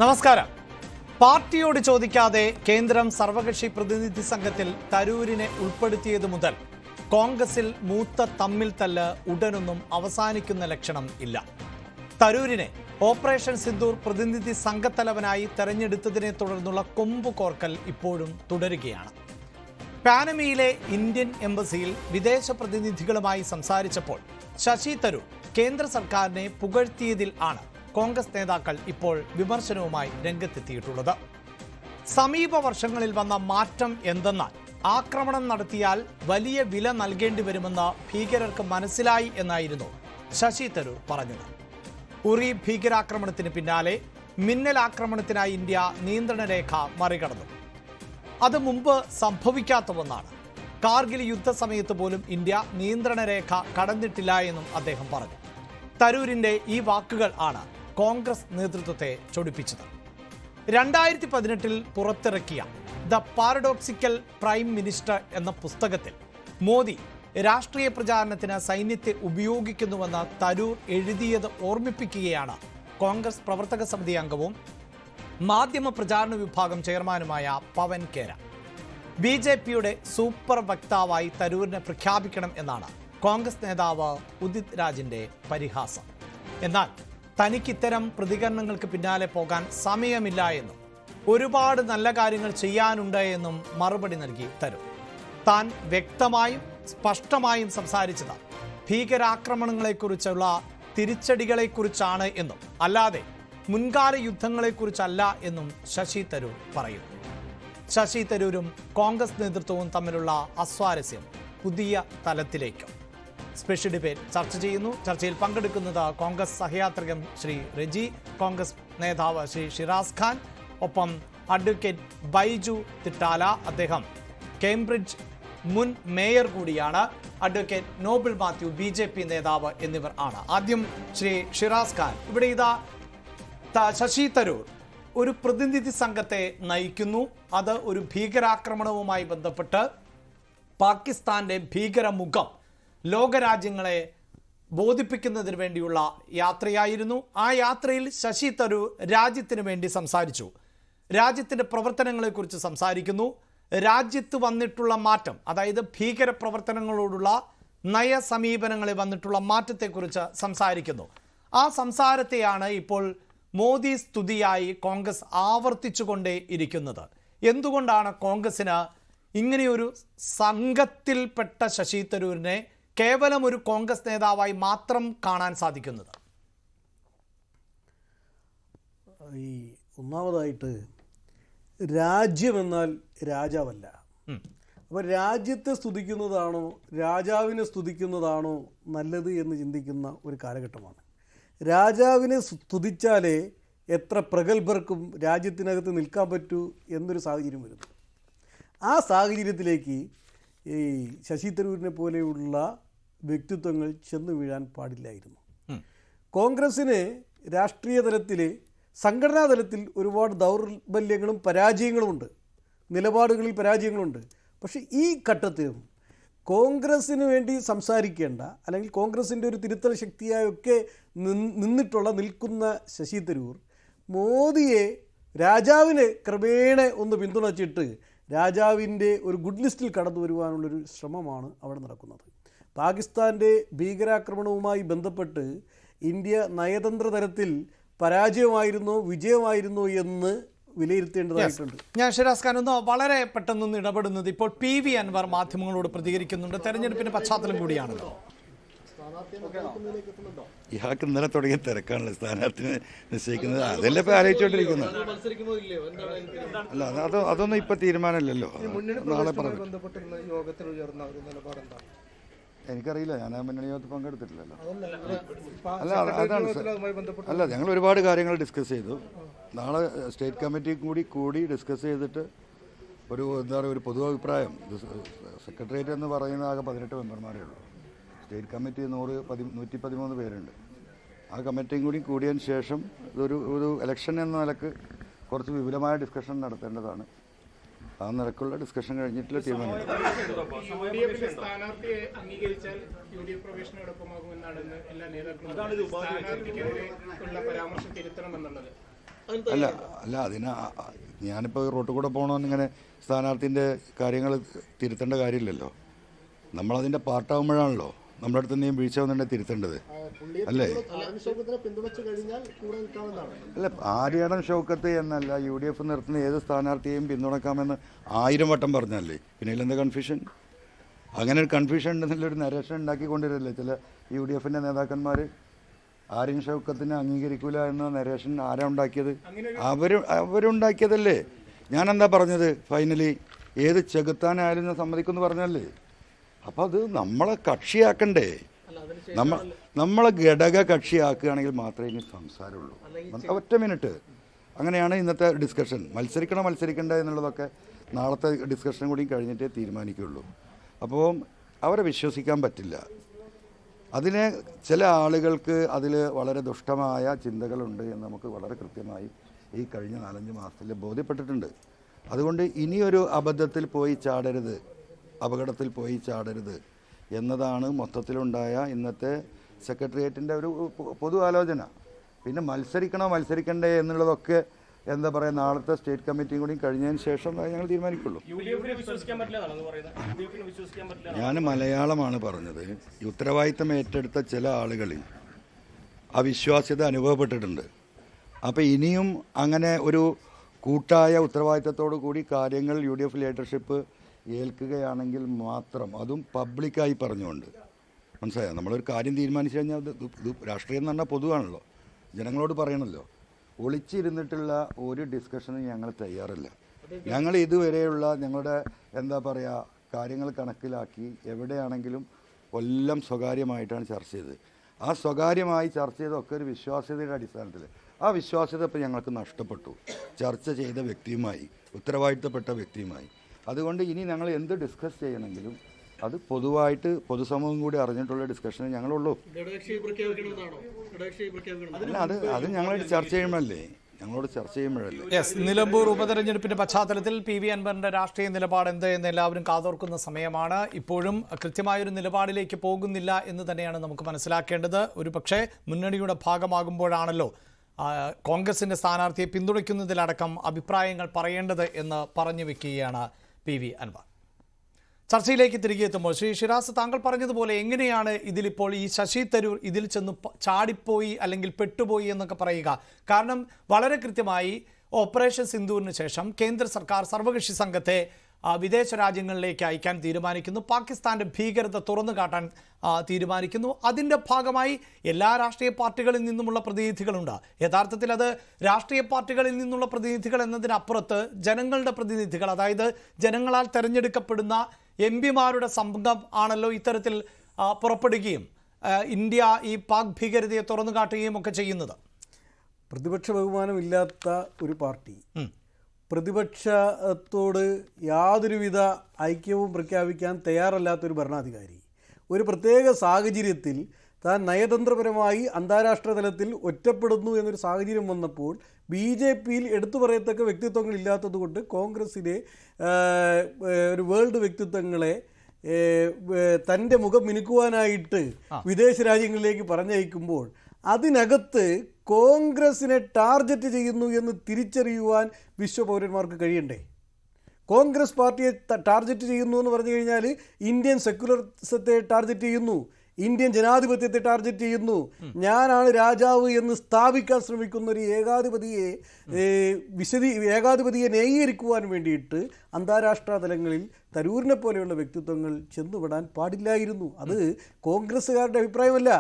നമസ്കാരം. പാർട്ടിയോട് ചോദിക്കാതെ കേന്ദ്രം സർവകക്ഷി പ്രതിനിധി സംഘത്തിൽ തരൂരിനെ ഉൾപ്പെടുത്തിയതു മുതൽ കോൺഗ്രസിൽ മൂത്ത തമ്മിൽ തല്ല് ഉടനൊന്നും അവസാനിക്കുന്ന ലക്ഷണം ഇല്ല. തരൂരിനെ ഓപ്പറേഷൻ സിന്ദൂർ പ്രതിനിധി സംഘത്തലവനായി തെരഞ്ഞെടുത്തതിനെ തുടർന്നുള്ള കൊമ്പ് കോർക്കൽ ഇപ്പോഴും തുടരുകയാണ്. പാനമയിലെ ഇന്ത്യൻ എംബസിയിൽ വിദേശ പ്രതിനിധികളുമായി സംസാരിച്ചപ്പോൾ ശശി തരൂർ കേന്ദ്ര സർക്കാരിനെ പുകഴ്ത്തിയതിൽ ആണ് കോൺഗ്രസ് നേതാക്കൾ ഇപ്പോൾ വിമർശനവുമായി രംഗത്തെത്തിയിട്ടുള്ളത്. സമീപ വർഷങ്ങളിൽ വന്ന മാറ്റം എന്തെന്നാൽ ആക്രമണം നടത്തിയാൽ വലിയ വില നൽകേണ്ടി വരുമെന്ന് ഭീകരർക്ക് മനസ്സിലായി എന്നായിരുന്നു ശശി തരൂർ പറഞ്ഞത്. ഉറി ഭീകരാക്രമണത്തിന് പിന്നാലെ മിന്നൽ ആക്രമണത്തിനായി ഇന്ത്യ നിയന്ത്രണ രേഖ മറികടന്നു. അത് മുമ്പ് സംഭവിക്കാത്ത ഒന്നാണ്. കാർഗിൽ യുദ്ധസമയത്ത് പോലും ഇന്ത്യ നിയന്ത്രണ രേഖ കടന്നിട്ടില്ല എന്നും അദ്ദേഹം പറഞ്ഞു. തരൂരിന്റെ ഈ വാക്കുകൾ ആണ് കോൺഗ്രസ് നേതൃത്വത്തെ ചൊടിപ്പിച്ചത്. 2018 പുറത്തിറക്കിയ ദ പാരഡോക്സിക്കൽ പ്രൈം മിനിസ്റ്റർ എന്ന പുസ്തകത്തിൽ മോദി രാഷ്ട്രീയ പ്രചാരണത്തിന് സൈന്യത്തെ ഉപയോഗിക്കുന്നുവെന്ന് തരൂർ എഴുതിയത് ഓർമ്മിപ്പിക്കുകയാണ് കോൺഗ്രസ് പ്രവർത്തക സമിതി അംഗവും മാധ്യമ പ്രചാരണ വിഭാഗം ചെയർമാനുമായ പവൻ കേര. BJPയുടെ സൂപ്പർ വക്താവായി തരൂരിനെ പ്രഖ്യാപിക്കണം എന്നാണ് കോൺഗ്രസ് നേതാവ് ഉദിത് രാജിന്റെ പരിഹാസം. എന്നാൽ തനിക്ക് ഇത്തരം പ്രതികരണങ്ങൾക്ക് പിന്നാലെ പോകാൻ സമയമില്ല എന്നും ഒരുപാട് നല്ല കാര്യങ്ങൾ ചെയ്യാനുണ്ട് എന്നും മറുപടി നൽകി തരൂർ. താൻ വ്യക്തമായും സ്പഷ്ടമായും സംസാരിച്ചത് ഭീകരാക്രമണങ്ങളെക്കുറിച്ചുള്ള തിരിച്ചടികളെക്കുറിച്ചാണ് എന്നും അല്ലാതെ മുൻകാല യുദ്ധങ്ങളെക്കുറിച്ചല്ല എന്നും ശശി തരൂർ പറയുന്നു. ശശി തരൂരും കോൺഗ്രസ് നേതൃത്വവും തമ്മിലുള്ള അസ്വാരസ്യം പുതിയ തലത്തിലേക്ക് സ്പെഷ്യൽ ഡിബേറ്റ് ചർച്ച ചെയ്യുന്നു. ചർച്ചയിൽ പങ്കെടുക്കുന്നത് കോൺഗ്രസ് സഹയാത്രികൻ ശ്രീ റെജി, കോൺഗ്രസ് നേതാവ് ശ്രീ ഷിറാസ് ഖാൻ, ഒപ്പം അഡ്വക്കേറ്റ് ബൈജു തിട്ടാല, അദ്ദേഹം കേംബ്രിഡ്ജ് മുൻ മേയർ കൂടിയാണ്, അഡ്വക്കേറ്റ് നോബിൾ മാത്യു BJP നേതാവ് എന്നിവർ ആണ്. ആദ്യം ശ്രീ ഷിറാസ് ഖാൻ, ഇവിടെ ഇതാ ശശി തരൂർ ഒരു പ്രതിനിധി സംഘത്തെ നയിക്കുന്നു. അത് ഒരു ഭീകരാക്രമണവുമായി ബന്ധപ്പെട്ട് പാകിസ്ഥാന്റെ ഭീകരമുഖം ലോകരാജ്യങ്ങളെ ബോധിപ്പിക്കുന്നതിന് വേണ്ടിയുള്ള യാത്രയായിരുന്നു. ആ യാത്രയിൽ ശശി തരൂർ രാജ്യത്തിന് വേണ്ടി സംസാരിച്ചു. രാജ്യത്തിൻ്റെ പ്രവർത്തനങ്ങളെക്കുറിച്ച് സംസാരിക്കുന്നു. രാജ്യത്ത് വന്നിട്ടുള്ള മാറ്റം, അതായത് ഭീകര പ്രവർത്തനങ്ങളോടുള്ള നയസമീപനങ്ങളിൽ വന്നിട്ടുള്ള മാറ്റത്തെക്കുറിച്ച് സംസാരിക്കുന്നു. ആ സംസാരത്തെയാണ് ഇപ്പോൾ മോദി സ്തുതിയായി കോൺഗ്രസ് ആവർത്തിച്ചുകൊണ്ടേ ഇരിക്കുന്നത്. എന്തുകൊണ്ടാണ് കോൺഗ്രസിന് ഇങ്ങനെയൊരു സംഘത്തിൽപ്പെട്ട ശശി തരൂരിനെ കേവലം ഒരു കോൺഗ്രസ് നേതാവായി മാത്രം കാണാൻ സാധിക്കുന്നത്? ഈ ഒന്നാമതായിട്ട് രാജ്യമെന്നാൽ രാജാവല്ല. അപ്പോൾ രാജ്യത്തെ സ്തുതിക്കുന്നതാണോ രാജാവിനെ സ്തുതിക്കുന്നതാണോ നല്ലത് എന്ന് ചിന്തിക്കുന്ന ഒരു കാലഘട്ടമാണ്. രാജാവിനെ സ്തുതിച്ചാലേ എത്ര പ്രഗത്ഭർക്കും രാജ്യത്തിനകത്ത് നിൽക്കാൻ പറ്റൂ എന്നൊരു സാഹചര്യം വരുന്നു. ആ സാഹചര്യത്തിലേക്ക് ഈ ശശി തരൂരിനെ പോലെയുള്ള വ്യക്തിത്വങ്ങൾ ചെന്ന് വീഴാൻ പാടില്ലായിരുന്നു. കോൺഗ്രസ്സിന് രാഷ്ട്രീയ തലത്തിൽ, സംഘടനാ തലത്തിൽ ഒരുപാട് ദൗർബല്യങ്ങളും പരാജയങ്ങളുമുണ്ട്, നിലപാടുകളിൽ പരാജയങ്ങളുണ്ട്. പക്ഷേ ഈ ഘട്ടത്തിലും കോൺഗ്രസ്സിന് വേണ്ടി സംസാരിക്കേണ്ട, അല്ലെങ്കിൽ കോൺഗ്രസിൻ്റെ ഒരു തിരുത്തൽ ശക്തിയായൊക്കെ നിൽക്കുന്ന ശശി തരൂർ മോദിയെ, രാജാവിനെ ക്രമേണ ഒന്ന് പിന്തുണച്ചിട്ട് രാജാവിൻ്റെ ഒരു ഗുഡ് ലിസ്റ്റിൽ കടന്നു വരുവാനുള്ളൊരു ശ്രമമാണ് അവിടെ നടക്കുന്നത്. പാകിസ്ഥാൻ്റെ ഭീകരാക്രമണവുമായി ബന്ധപ്പെട്ട് ഇന്ത്യ നയതന്ത്ര തലത്തിൽ പരാജയമായിരുന്നോ വിജയമായിരുന്നോ എന്ന് വിലയിരുത്തേണ്ടതായിട്ടുണ്ട്. ഞാൻ ഷിറാസ് ഖാൻ ഒന്ന് വളരെ പെട്ടെന്നൊന്ന് ഇടപെടുന്നത്, ഇപ്പോൾ PV അൻവർ മാധ്യമങ്ങളോട് പ്രതികരിക്കുന്നുണ്ട്. തെരഞ്ഞെടുപ്പിന്റെ പശ്ചാത്തലം കൂടിയാണല്ലോ. ഇയാൾക്ക് ഇന്നലെ തുടങ്ങിയ തിരക്കാണല്ലോ സ്ഥാനാർത്ഥിനെ നിശ്ചയിക്കുന്നത്. അതല്ലേ ഇപ്പം ആലോചിച്ചുകൊണ്ടിരിക്കുന്നത്. അല്ല, അതൊന്നും ഇപ്പം തീരുമാനമില്ലല്ലോ. നാളെ പറഞ്ഞു. എനിക്കറിയില്ല, ഞാൻ ആ മുന്നണി യോഗത്തിൽ പങ്കെടുത്തിട്ടില്ലല്ലോ. അല്ല, അതാണ് അല്ല, ഞങ്ങൾ ഒരുപാട് കാര്യങ്ങൾ ഡിസ്കസ് ചെയ്തു. നാളെ സ്റ്റേറ്റ് കമ്മിറ്റി കൂടി ഡിസ്കസ് ചെയ്തിട്ട് എന്താ പറയുക, ഒരു പൊതു അഭിപ്രായം. സെക്രട്ടേറിയറ്റ് എന്ന് പറയുന്ന ആകെ 18 മെമ്പർമാരേ ഉള്ളൂ. സ്റ്റേറ്റ് കമ്മിറ്റി 113 പേരുണ്ട്. ആ കമ്മിറ്റിയും കൂടിയതിന് ശേഷം ഒരു ഇലക്ഷൻ എന്ന നിലക്ക് കുറച്ച് വിപുലമായ ഡിസ്കഷൻ നടത്തേണ്ടതാണ്. ആ നിലക്കുള്ള ഡിസ്കഷൻ കഴിഞ്ഞിട്ടുള്ള തീരുമാനം. അല്ല ഞാനിപ്പോൾ റോട്ടിൽ കൂടെ പോകണമെന്ന് ഇങ്ങനെ സ്ഥാനാർത്ഥിൻ്റെ കാര്യങ്ങൾ തിരുത്തേണ്ട കാര്യമില്ലല്ലോ. നമ്മളതിൻ്റെ പാർട്ടാകുമ്പോഴാണല്ലോ നമ്മുടെ അടുത്ത് എന്തെങ്കിലും വീഴ്ച വന്നിട്ടുണ്ടെങ്കിൽ തിരുത്തേണ്ടത് അല്ലേ? അല്ല, ആര്യാടൻ ഷൗക്കത്ത് എന്നല്ല, UDF നിർത്തുന്ന ഏത് സ്ഥാനാർത്ഥിയെയും പിന്തുണക്കാമെന്ന് 1000 വട്ടം പറഞ്ഞല്ലേ, പിന്നെ ഇതിലെന്താ കൺഫ്യൂഷൻ? അങ്ങനെ ഒരു കൺഫ്യൂഷൻ ഉണ്ടെന്നുള്ളൊരു നരേഷൻ ഉണ്ടാക്കിക്കൊണ്ടിരില്ലേ ചില UDFൻ്റെ നേതാക്കന്മാർ. ആര്യൻ ഷൗക്കത്തിനെ അംഗീകരിക്കൂല എന്ന നരേഷൻ ആരാ ഉണ്ടാക്കിയത്? അവരുണ്ടാക്കിയതല്ലേ. ഞാനെന്താ പറഞ്ഞത്? ഫൈനലി ഏത് ചെകുത്താനായാലും ഞാൻ സമ്മതിക്കുമെന്ന് പറഞ്ഞല്ലേ. അപ്പം അത് നമ്മളെ കക്ഷിയാക്കണ്ടേ? നമ്മളെ ഘടക കക്ഷിയാക്കുകയാണെങ്കിൽ മാത്രമേ ഇനി സംസാരമുള്ളൂ. ഒറ്റ മിനിറ്റ്. അങ്ങനെയാണ് ഇന്നത്തെ ഡിസ്കഷൻ. മത്സരിക്കണ്ട എന്നുള്ളതൊക്കെ നാളത്തെ ഡിസ്കഷൻ കൂടി കഴിഞ്ഞിട്ടേ തീരുമാനിക്കുകയുള്ളൂ. അപ്പോൾ അവരെ വിശ്വസിക്കാൻ പറ്റില്ല. അതിന് ചില ആളുകൾക്ക് അതിൽ വളരെ ദുഷ്ടമായ ചിന്തകളുണ്ട് എന്ന് നമുക്ക് വളരെ കൃത്യമായി ഈ കഴിഞ്ഞ 4-5 മാസത്തിൽ ബോധ്യപ്പെട്ടിട്ടുണ്ട്. അതുകൊണ്ട് ഇനിയൊരു അബദ്ധത്തിൽ പോയി ചാടരുത് എന്നതാണ് മൊത്തത്തിലുണ്ടായ ഇന്നത്തെ സെക്രട്ടേറിയറ്റിൻ്റെ ഒരു പൊതു ആലോചന. പിന്നെ മത്സരിക്കണ്ടേ എന്നുള്ളതൊക്കെ എന്താ പറയുക, നാളത്തെ സ്റ്റേറ്റ് കമ്മിറ്റിയും കൂടി കഴിഞ്ഞതിന് ശേഷം ഞങ്ങൾ തീരുമാനിക്കുള്ളൂ. ഞാൻ മലയാളമാണ് പറഞ്ഞത്. ഈ ഉത്തരവാദിത്തം ഏറ്റെടുത്ത ചില ആളുകളിൽ അവിശ്വാസ്യത അനുഭവപ്പെട്ടിട്ടുണ്ട്. അപ്പോൾ ഇനിയും അങ്ങനെ ഒരു കൂട്ടായ ഉത്തരവാദിത്തത്തോടു കൂടി കാര്യങ്ങൾ UDF ലീഡർഷിപ്പ് ഏൽക്കുകയാണെങ്കിൽ മാത്രം, അതും പബ്ലിക്കായി പറഞ്ഞുകൊണ്ട്, മനസ്സിലായോ? നമ്മളൊരു കാര്യം തീരുമാനിച്ചു കഴിഞ്ഞാൽ ഇത് രാഷ്ട്രീയം എന്ന് പറഞ്ഞാൽ പൊതുവാണല്ലോ, ജനങ്ങളോട് പറയണമല്ലോ. ഒളിച്ചിരുന്നിട്ടുള്ള ഒരു ഡിസ്കഷനും ഞങ്ങൾ തയ്യാറല്ല. ഞങ്ങൾ ഇതുവരെയുള്ള ഞങ്ങളുടെ എന്താ പറയുക കാര്യങ്ങൾ കണക്കിലാക്കി എവിടെയാണെങ്കിലും എല്ലാം സ്വകാര്യമായിട്ടാണ് ചർച്ച ചെയ്തത്. ആ സ്വകാര്യമായി ചർച്ച ചെയ്തൊക്കെ ഒരു വിശ്വാസ്യതയുടെ അടിസ്ഥാനത്തിൽ. ആ വിശ്വാസ്യത ഇപ്പോൾ ഞങ്ങൾക്ക് നഷ്ടപ്പെട്ടു, ചർച്ച ചെയ്ത വ്യക്തിയുമായി, ഉത്തരവാദിത്തപ്പെട്ട വ്യക്തിയുമായി. അതുകൊണ്ട് ഇനി ഞങ്ങൾ എന്ത് ഡിസ്കസ് ചെയ്യണമെങ്കിലും അത് പൊതുവായിട്ട് പൊതുസമൂഹം കൂടി അറിഞ്ഞിട്ടുള്ള ഡിസ്കഷനെ ഞങ്ങളുള്ളൂ. അല്ല, അത് ഞങ്ങളോട് ചർച്ച ചെയ്യുമ്പോഴല്ലേ. നിലമ്പൂർ ഉപതെരഞ്ഞെടുപ്പിന്റെ പശ്ചാത്തലത്തിൽ PV അൻവറിന്റെ രാഷ്ട്രീയ നിലപാട് എന്ത് എന്ന് എല്ലാവരും കാതോർക്കുന്ന സമയമാണ്. ഇപ്പോഴും കൃത്യമായൊരു നിലപാടിലേക്ക് പോകുന്നില്ല എന്ന് തന്നെയാണ് നമുക്ക് മനസ്സിലാക്കേണ്ടത്. ഒരു പക്ഷേ മുന്നണിയുടെ ഭാഗമാകുമ്പോഴാണല്ലോ കോൺഗ്രസിന്റെ സ്ഥാനാർത്ഥിയെ പിന്തുണയ്ക്കുന്നതിലടക്കം അഭിപ്രായങ്ങൾ പറയേണ്ടത് എന്ന് പറഞ്ഞു വെക്കുകയാണ് PV അൻവർ. ചർച്ചയിലേക്ക് തിരികെ എത്തുമ്പോൾ ശ്രീ ഷിറാസ്, താങ്കൾ പറഞ്ഞതുപോലെ എങ്ങനെയാണ് ഇതിലിപ്പോൾ ഈ ശശി തരൂർ ഇതിൽ ചെന്ന് ചാടിപ്പോയി അല്ലെങ്കിൽ പെട്ടുപോയി എന്നൊക്കെ പറയുക? കാരണം വളരെ കൃത്യമായി ഓപ്പറേഷൻ സിന്ദൂറിന് ശേഷം കേന്ദ്ര സർക്കാർ സർവകക്ഷി സംഘത്തെ വിദേശ രാജ്യങ്ങളിലേക്ക് അയക്കാൻ തീരുമാനിക്കുന്നു. പാകിസ്ഥാന്റെ ഭീകരത തുറന്നു കാട്ടാൻ തീരുമാനിക്കുന്നു. അതിൻ്റെ ഭാഗമായി എല്ലാ രാഷ്ട്രീയ പാർട്ടികളിൽ നിന്നുമുള്ള പ്രതിനിധികളുണ്ട്. യഥാർത്ഥത്തിൽ അത് രാഷ്ട്രീയ പാർട്ടികളിൽ നിന്നുള്ള പ്രതിനിധികൾ എന്നതിനപ്പുറത്ത് ജനങ്ങളുടെ പ്രതിനിധികൾ, അതായത് ജനങ്ങളാൽ തെരഞ്ഞെടുക്കപ്പെടുന്ന MP-മാരുടെ സംഘം ആണല്ലോ ഇത്തരത്തിൽ പുറപ്പെടുകയും ഇന്ത്യ ഈ പാക് ഭീകരതയെ തുറന്നു കാട്ടുകയും ഒക്കെ ചെയ്യുന്നത്. പ്രതിപക്ഷ ബഹുമാനമില്ലാത്ത ഒരു പാർട്ടി, പ്രതിപക്ഷത്തോട് യാതൊരുവിധ ഐക്യവും പ്രഖ്യാപിക്കാൻ തയ്യാറല്ലാത്തൊരു ഭരണാധികാരി, ഒരു പ്രത്യേക സാഹചര്യത്തിൽ താൻ നയതന്ത്രപരമായി അന്താരാഷ്ട്ര തലത്തിൽ ഒറ്റപ്പെടുന്നു എന്നൊരു സാഹചര്യം വന്നപ്പോൾ BJP-യിൽ എടുത്തു പറയത്തക്ക വ്യക്തിത്വങ്ങളില്ലാത്തതുകൊണ്ട് കോൺഗ്രസ്സിലെ ഒരു വേൾഡ് വ്യക്തിത്വങ്ങളെ തൻ്റെ മുഖം മിനുക്കുവാനായിട്ട് വിദേശ രാജ്യങ്ങളിലേക്ക് പറഞ്ഞയക്കുമ്പോൾ അതിനകത്ത് കോൺഗ്രസിനെ ടാർഗറ്റ് ചെയ്യുന്നു എന്ന് തിരിച്ചറിയുവാൻ വിശ്വപൗരന്മാർക്ക് കഴിയണ്ടേ? കോൺഗ്രസ് പാർട്ടിയെ ടാർഗറ്റ് ചെയ്യുന്നു എന്ന് പറഞ്ഞു കഴിഞ്ഞാൽ ഇന്ത്യൻ സെക്യുലറിസത്തെ ടാർഗറ്റ് ചെയ്യുന്നു, ഇന്ത്യൻ ജനാധിപത്യത്തെ ടാർഗറ്റ് ചെയ്യുന്നു. ഞാനാണ് രാജാവ് എന്ന് സ്ഥാപിക്കാൻ ശ്രമിക്കുന്ന ഒരു ഏകാധിപതിയെ ന്യായീകരിക്കുവാൻ വേണ്ടിയിട്ട് അന്താരാഷ്ട്ര തലങ്ങളിൽ തരൂരിനെ പോലെയുള്ള വ്യക്തിത്വങ്ങൾ ചെന്നുപെടാൻ പാടില്ലായിരുന്നു. അത് കോൺഗ്രസ്സുകാരുടെ അഭിപ്രായമല്ല,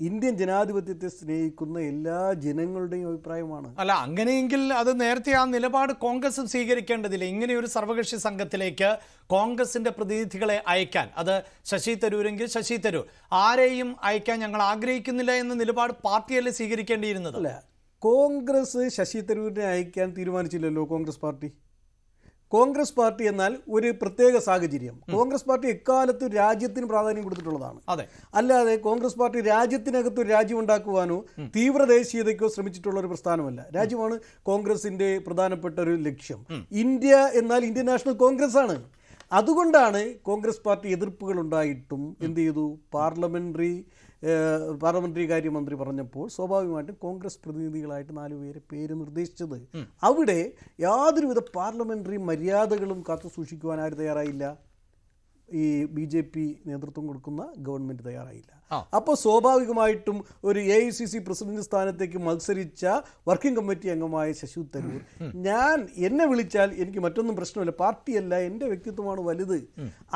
ഇന്ത്യൻ ജനാധിപത്യത്തെ സ്നേഹിക്കുന്ന എല്ലാ ജനങ്ങളുടെയും അഭിപ്രായമാണ്. അല്ല, അങ്ങനെയെങ്കിൽ അത് നേരത്തെ ആ നിലപാട് കോൺഗ്രസ് സ്വീകരിക്കേണ്ടതില്ല. ഇങ്ങനെയൊരു സർവകക്ഷി സംഘത്തിലേക്ക് കോൺഗ്രസിന്റെ പ്രതിനിധികളെ അയക്കാൻ, അത് ശശി തരൂരെങ്കിൽ ശശി തരൂർ, ആരെയും അയക്കാൻ ഞങ്ങൾ ആഗ്രഹിക്കുന്നില്ല എന്ന നിലപാട് പാർട്ടിയല്ലേ സ്വീകരിക്കേണ്ടിയിരുന്നത്? അല്ല, കോൺഗ്രസ് ശശി തരൂരിനെ അയക്കാൻ തീരുമാനിച്ചില്ലല്ലോ. കോൺഗ്രസ് പാർട്ടി എന്നാൽ ഒരു പ്രത്യേക സാഹചര്യം. കോൺഗ്രസ് പാർട്ടി എക്കാലത്തും രാജ്യത്തിന് പ്രാധാന്യം കൊടുത്തിട്ടുള്ളതാണ്. അല്ലാതെ കോൺഗ്രസ് പാർട്ടി രാജ്യത്തിനകത്ത് ഒരു രാജ്യം ഉണ്ടാക്കുവാനോ തീവ്രദേശീയതയ്ക്കോ ശ്രമിച്ചിട്ടുള്ള ഒരു പ്രസ്ഥാനമല്ല. രാജ്യമാണ് കോൺഗ്രസിന്റെ പ്രധാനപ്പെട്ട ഒരു ലക്ഷ്യം. ഇന്ത്യ എന്നാൽ ഇന്ത്യൻ നാഷണൽ കോൺഗ്രസ് ആണ്. അതുകൊണ്ടാണ് കോൺഗ്രസ് പാർട്ടി എതിർപ്പുകൾ ഉണ്ടായിട്ടും എന്ത് ചെയ്തു? പാർലമെന്ററി പാർലമെന്ററി കാര്യമന്ത്രി പറഞ്ഞപ്പോൾ സ്വാഭാവികമായിട്ടും കോൺഗ്രസ് പ്രതിനിധികളായിട്ട് 4 പേരെ പേര് നിർദ്ദേശിച്ചത്. അവിടെ യാതൊരുവിധ പാർലമെന്ററി മര്യാദകളും കാത്തു സൂക്ഷിക്കുവാൻ ആര് തയ്യാറായില്ല? ഈ BJP നേതൃത്വം കൊടുക്കുന്ന ഗവൺമെൻറ് തയ്യാറായില്ല. അപ്പോൾ സ്വാഭാവികമായിട്ടും ഒരു AICC പ്രസിഡന്റ് സ്ഥാനത്തേക്ക് മത്സരിച്ച വർക്കിംഗ് കമ്മിറ്റി അംഗമായ ശശി തരൂർ, എന്നെ വിളിച്ചാൽ എനിക്ക് മറ്റൊന്നും പ്രശ്നമില്ല, പാർട്ടിയല്ല, എൻ്റെ വ്യക്തിത്വമാണ് വലുത്,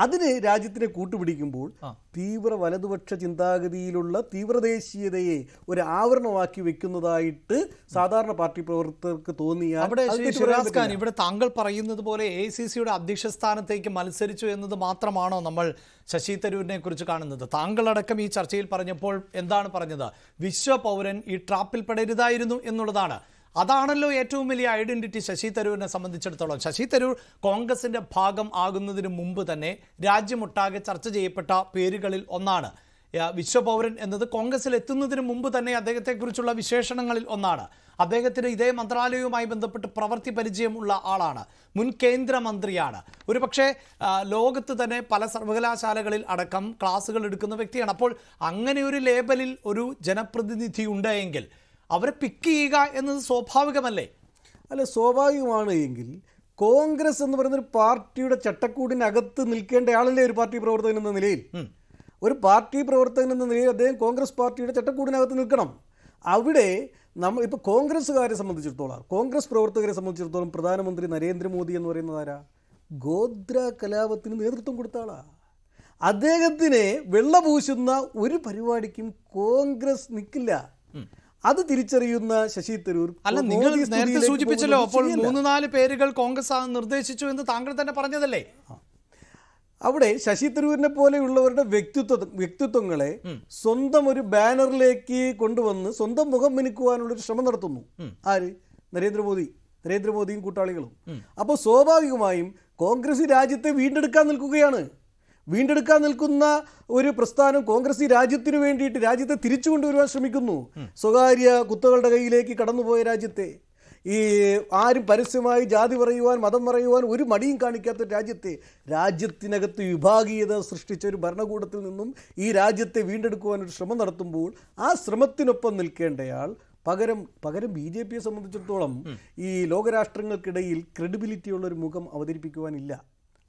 അതിന് രാജ്യത്തിനെ കൂട്ടുപിടിക്കുമ്പോൾ തീവ്ര വലതുപക്ഷ ചിന്താഗതിയിലുള്ള തീവ്രദേശീയതയെ ഒരു ആവരണമാക്കി വെക്കുന്നതായിട്ട് സാധാരണ പാർട്ടി പ്രവർത്തകർക്ക് തോന്നിയാൽ ഇവിടെ താങ്കൾ പറയുന്നത് പോലെ AICCയുടെ അധ്യക്ഷ സ്ഥാനത്തേക്ക് മത്സരിച്ചു എന്നത് മാത്രമാണോ നമ്മൾ ശശി തരൂരിനെ കുറിച്ച് കാണുന്നത്? താങ്കളടക്കം ഈ ചർച്ചയിൽ പറഞ്ഞപ്പോൾ എന്താണ് പറഞ്ഞത്? വിശ്വപൗരൻ ഈ ട്രാപ്പിൽ പെടരുതായിരുന്നു എന്നുള്ളതാണ്. അതാണല്ലോ ഏറ്റവും വലിയ ഐഡന്റിറ്റി ശശി തരൂരിനെ സംബന്ധിച്ചിടത്തോളം. ശശി തരൂർ കോൺഗ്രസിന്റെ ഭാഗം ആകുന്നതിന് മുമ്പ് തന്നെ രാജ്യമൊട്ടാകെ ചർച്ച ചെയ്യപ്പെട്ട പേരുകളിൽ ഒന്നാണ്. വിശ്വപൗരൻ എന്നത് കോൺഗ്രസിൽ എത്തുന്നതിന് മുമ്പ് തന്നെ അദ്ദേഹത്തെക്കുറിച്ചുള്ള വിശേഷണങ്ങളിൽ ഒന്നാണ്. അദ്ദേഹത്തിന് ഇതേ മന്ത്രാലയവുമായി ബന്ധപ്പെട്ട് പ്രവൃത്തി പരിചയമുള്ള ആളാണ്, മുൻ കേന്ദ്രമന്ത്രിയാണ്, ഒരുപക്ഷെ ലോകത്ത് തന്നെ പല സർവകലാശാലകളിൽ അടക്കം ക്ലാസുകൾ എടുക്കുന്ന വ്യക്തിയാണ്. അപ്പോൾ അങ്ങനെ ഒരു ലേബലിൽ ഒരു ജനപ്രതിനിധി ഉണ്ടെങ്കിൽ അവരെ പിക്ക് ചെയ്യുക എന്നത് സ്വാഭാവികമല്ലേ? അല്ല, സ്വാഭാവികമാണ്. എങ്കിൽ കോൺഗ്രസ് എന്ന് പറയുന്നൊരു പാർട്ടിയുടെ ചട്ടക്കൂടിനകത്ത് നിൽക്കേണ്ട ആളല്ലേ ഒരു പാർട്ടി പ്രവർത്തകൻ എന്ന നിലയിൽ? ഒരു പാർട്ടി പ്രവർത്തകൻ എന്ന നിലയിൽ അദ്ദേഹം കോൺഗ്രസ് പാർട്ടിയുടെ ചട്ടക്കൂടിനകത്ത് നിൽക്കണം. അവിടെ നമ്മൾ ഇപ്പോൾ കോൺഗ്രസ്സുകാരെ സംബന്ധിച്ചിടത്തോളം, കോൺഗ്രസ് പ്രവർത്തകരെ സംബന്ധിച്ചിടത്തോളം പ്രധാനമന്ത്രി നരേന്ദ്രമോദി എന്ന് പറയുന്നത് ആരാ? ഗോദ്ര കലാപത്തിന് നേതൃത്വം കൊടുത്ത ആളാ. അദ്ദേഹത്തിനെ വെള്ളപൂശുന്ന ഒരു പരിപാടിക്കും കോൺഗ്രസ് നിൽക്കില്ല. അത് തിരിച്ചറിയുന്ന ശശി തരൂർ, അല്ല, നിങ്ങൾ നേരത്തെ സൂചിപ്പിച്ചല്ലോ, അപ്പോൾ 3-4 പേരുകൾ കോൺഗ്രസ് നിർദ്ദേശിച്ചു എന്ന് താങ്കൾ തന്നെ പറഞ്ഞതല്ലേ? അവിടെ ശശി തരൂരിനെ പോലെയുള്ളവരുടെ വ്യക്തിത്വങ്ങളെ സ്വന്തം ഒരു ബാനറിലേക്ക് കൊണ്ടുവന്ന് സ്വന്തം മുഖം മിനുക്കുവാനുള്ളൊരു ശ്രമം നടത്തുന്നു. ആര്? നരേന്ദ്രമോദിയും കൂട്ടാളികളും. അപ്പോൾ സ്വാഭാവികമായും കോൺഗ്രസ് രാജ്യത്തെ വീണ്ടെടുക്കാൻ നിൽക്കുന്ന ഒരു പ്രസ്ഥാനം കോൺഗ്രസ് രാജ്യത്തിന് വേണ്ടിയിട്ട് രാജ്യത്തെ തിരിച്ചു കൊണ്ടുവരുവാൻ ശ്രമിക്കുന്നു. സ്വകാര്യ കുത്തകളുടെ കയ്യിലേക്ക് കടന്നുപോയ രാജ്യത്തെ, ഈ ആരും പരസ്യമായി ജാതി പറയുവാൻ, മതം പറയുവാൻ ഒരു മടിയും കാണിക്കാത്ത രാജ്യത്തിനകത്ത് വിഭാഗീയത സൃഷ്ടിച്ച ഒരു ഭരണകൂടത്തിൽ നിന്നും ഈ രാജ്യത്തെ വീണ്ടെടുക്കുവാൻ ഒരു ശ്രമം നടത്തുമ്പോൾ ആ ശ്രമത്തിനൊപ്പം നിൽക്കേണ്ടയാൾ പകരം BJPയെ സംബന്ധിച്ചിടത്തോളം ഈ ലോകരാഷ്ട്രങ്ങൾക്കിടയിൽ ക്രെഡിബിലിറ്റി ഉള്ളൊരു മുഖം അവതരിപ്പിക്കുവാനില്ല.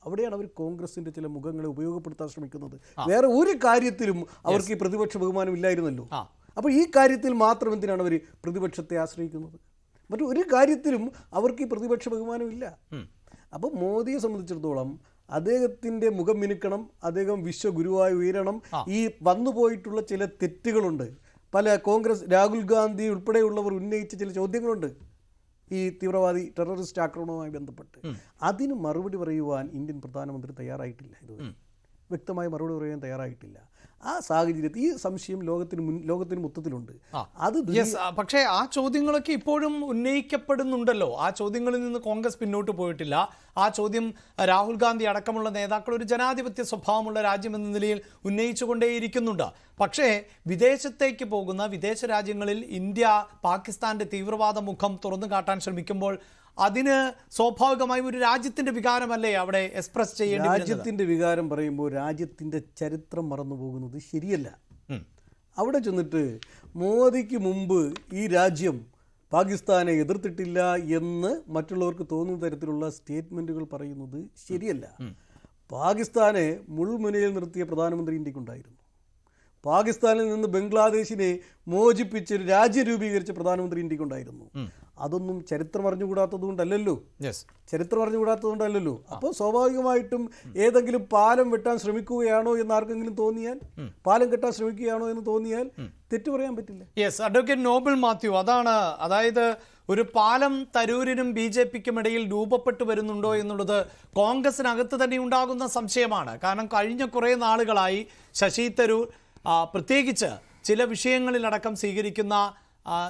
അവിടെയാണ് അവർ കോൺഗ്രസിന്റെ ചില മുഖങ്ങളെ ഉപയോഗപ്പെടുത്താൻ ശ്രമിക്കുന്നത്. വേറെ ഒരു കാര്യത്തിലും അവർക്ക് ഈ പ്രതിപക്ഷ ബഹുമാനം ഇല്ലായിരുന്നല്ലോ. അപ്പോൾ ഈ കാര്യത്തിൽ മാത്രം എന്തിനാണ് അവർ പ്രതിപക്ഷത്തെ ആശ്രയിക്കുന്നത്? മറ്റൊരു കാര്യത്തിലും അവർക്ക് ഈ പ്രതിപക്ഷ ബഹുമാനമില്ല. അപ്പോൾ മോദിയെ സംബന്ധിച്ചിടത്തോളം അദ്ദേഹത്തിൻ്റെ മുഖം മിനുക്കണം, അദ്ദേഹം വിശ്വഗുരുവായി ഉയരണം. ഈ വന്നുപോയിട്ടുള്ള ചില തെറ്റുകളുണ്ട്, പല കോൺഗ്രസ് രാഹുൽ ഗാന്ധി ഉൾപ്പെടെയുള്ളവർ ഉന്നയിച്ച ചില ചോദ്യങ്ങളുണ്ട് ഈ തീവ്രവാദി ടെററിസ്റ്റ് ആക്രമണവുമായി ബന്ധപ്പെട്ട്. അതിന് മറുപടി പറയുവാൻ ഇന്ത്യൻ പ്രധാനമന്ത്രി തയ്യാറായിട്ടില്ല. ഇതുവരെ വ്യക്തമായി മറുപടി പറയാൻ തയ്യാറായിട്ടില്ല. ആ സാഹചര്യത്തിൽ ഈ സംശയം ലോകത്തിന് മൊത്തത്തിലുണ്ട്. അത് പക്ഷേ ആ ചോദ്യങ്ങളൊക്കെ ഇപ്പോഴും ഉന്നയിക്കപ്പെടുന്നുണ്ടല്ലോ. ആ ചോദ്യങ്ങളിൽ നിന്ന് കോൺഗ്രസ് പിന്നോട്ട് പോയിട്ടില്ല. ആ ചോദ്യം രാഹുൽ ഗാന്ധി അടക്കമുള്ള നേതാക്കൾ ഒരു ജനാധിപത്യ സ്വഭാവമുള്ള രാജ്യം എന്ന നിലയിൽ ഉന്നയിച്ചുകൊണ്ടേയിരിക്കുന്നുണ്ട്. പക്ഷേ വിദേശത്തേക്ക് പോകുന്ന വിദേശ രാജ്യങ്ങളിൽ ഇന്ത്യ പാകിസ്ഥാന്റെ തീവ്രവാദ മുഖം തുറന്നു കാട്ടാൻ ശ്രമിക്കുമ്പോൾ അതിന് സ്വാഭാവികമായും ഒരു രാജ്യത്തിന്റെ വികാരമല്ലേ അവിടെ എക്സ്പ്രസ് ചെയ്യേണ്ടി വരുന്നത്? രാജ്യത്തിന്റെ വികാരം പറയുമ്പോൾ രാജ്യത്തിന്റെ ചരിത്രം മറന്നു പോകുന്നത് ശരിയല്ല. അവിടെ ചെന്നിട്ട് മോദിക്ക് മുമ്പ് ഈ രാജ്യം പാകിസ്ഥാനെ എതിർത്തിട്ടില്ല എന്ന് മറ്റുള്ളവർക്ക് തോന്നുന്ന തരത്തിലുള്ള സ്റ്റേറ്റ്മെന്റുകൾ പറയുന്നത് ശരിയല്ല. പാകിസ്ഥാനെ മുൾമുനയിൽ നിർത്തിയ പ്രധാനമന്ത്രി ഇന്ത്യക്കുണ്ടായിരുന്നു. പാകിസ്ഥാനിൽ നിന്ന് ബംഗ്ലാദേശിനെ മോചിപ്പിച്ചൊരു രാജ്യം രൂപീകരിച്ച പ്രധാനമന്ത്രി ഇന്ത്യക്കുണ്ടായിരുന്നു. അതൊന്നും ചരിത്രം അറിഞ്ഞുകൂടാത്തതുകൊണ്ടല്ലോ. അപ്പോൾ സ്വാഭാവികമായിട്ടും ഏതെങ്കിലും പാലം വെട്ടാൻ ശ്രമിക്കുകയാണോ എന്ന് ആർക്കെങ്കിലും തോന്നിയാൽ, പാലം കെട്ടാൻ ശ്രമിക്കുകയാണോ എന്ന് തോന്നിയാൽ തെറ്റു പറയാൻ പറ്റില്ല. യെസ്, അഡ്വക്കേറ്റ് നോബിൾ മാത്യു, അതായത് ഒരു പാലം തരൂരിനും BJPക്കും ഇടയിൽ രൂപപ്പെട്ടു വരുന്നുണ്ടോ എന്നുള്ളത് കോൺഗ്രസിനകത്ത് തന്നെ ഉണ്ടാകുന്ന സംശയമാണ്. കാരണം കഴിഞ്ഞ കുറേ നാളുകളായി ശശി തരൂർ പ്രത്യേകിച്ച് ചില വിഷയങ്ങളിലടക്കം സ്വീകരിക്കുന്ന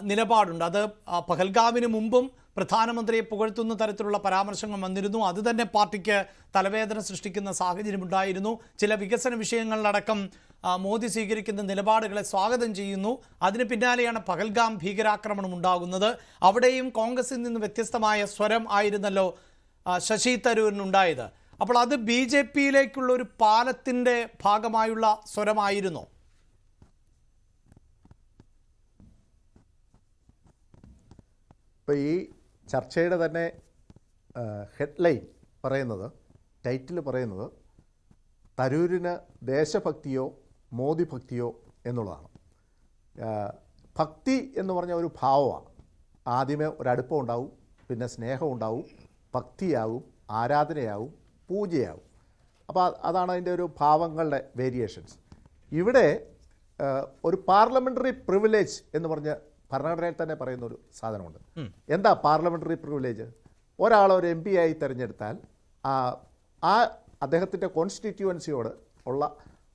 നിലപാടുണ്ട്. അത് പഹൽഗാമിന് മുമ്പും പ്രധാനമന്ത്രിയെ പുകഴ്ത്തുന്ന തരത്തിലുള്ള പരാമർശങ്ങൾ വന്നിരുന്നു. അത് തന്നെ പാർട്ടിക്ക് തലവേദന സൃഷ്ടിക്കുന്ന സാഹചര്യമുണ്ടായിരുന്നു. ചില വികസന വിഷയങ്ങളിലടക്കം മോദി സ്വീകരിക്കുന്ന നിലപാടുകളെ സ്വാഗതം ചെയ്യുന്നു. അതിന് പിന്നാലെയാണ് പഹൽഗാം ഭീകരാക്രമണം ഉണ്ടാകുന്നത്. അവിടെയും കോൺഗ്രസിൽ നിന്ന് വ്യത്യസ്തമായ സ്വരം ആയിരുന്നല്ലോ ശശി തരൂരിനുണ്ടായത്. അപ്പോൾ അത് BJPയിലേക്കുള്ള ഒരു പാലത്തിൻ്റെ ഭാഗമായുള്ള സ്വരമായിരുന്നോ? ഇപ്പോൾ ഈ ചർച്ചയുടെ തന്നെ ഹെഡ്ലൈൻ പറയുന്നത്, ടൈറ്റിൽ പറയുന്നത് തരൂരിന് ദേശഭക്തിയോ മോദി ഭക്തിയോ എന്നുള്ളതാണ്. ഭക്തി എന്ന് പറഞ്ഞ ഒരു ഭാവമാണ്. ആദ്യമേ ഒരടുപ്പം ഉണ്ടാവും, പിന്നെ സ്നേഹം ഉണ്ടാവും, ഭക്തിയാവും, ആരാധനയാവും, പൂജയാവും. അപ്പോൾ അതാണ് അതിൻ്റെ ഒരു ഭാവങ്ങളുടെ വേരിയേഷൻസ്. ഇവിടെ ഒരു പാർലമെൻ്ററി പ്രിവിലേജ് എന്ന് പറഞ്ഞ് ഭരണഘടനയിൽ തന്നെ പറയുന്ന ഒരു സാധനമുണ്ട്. എന്താ പാർലമെൻ്ററി പ്രിവിലേജ്? ഒരാൾ ഒരു MP ആയി തിരഞ്ഞെടുത്താൽ ആ അദ്ദേഹത്തിൻ്റെ കോൺസ്റ്റിറ്റ്യുവൻസിയോട് ഉള്ള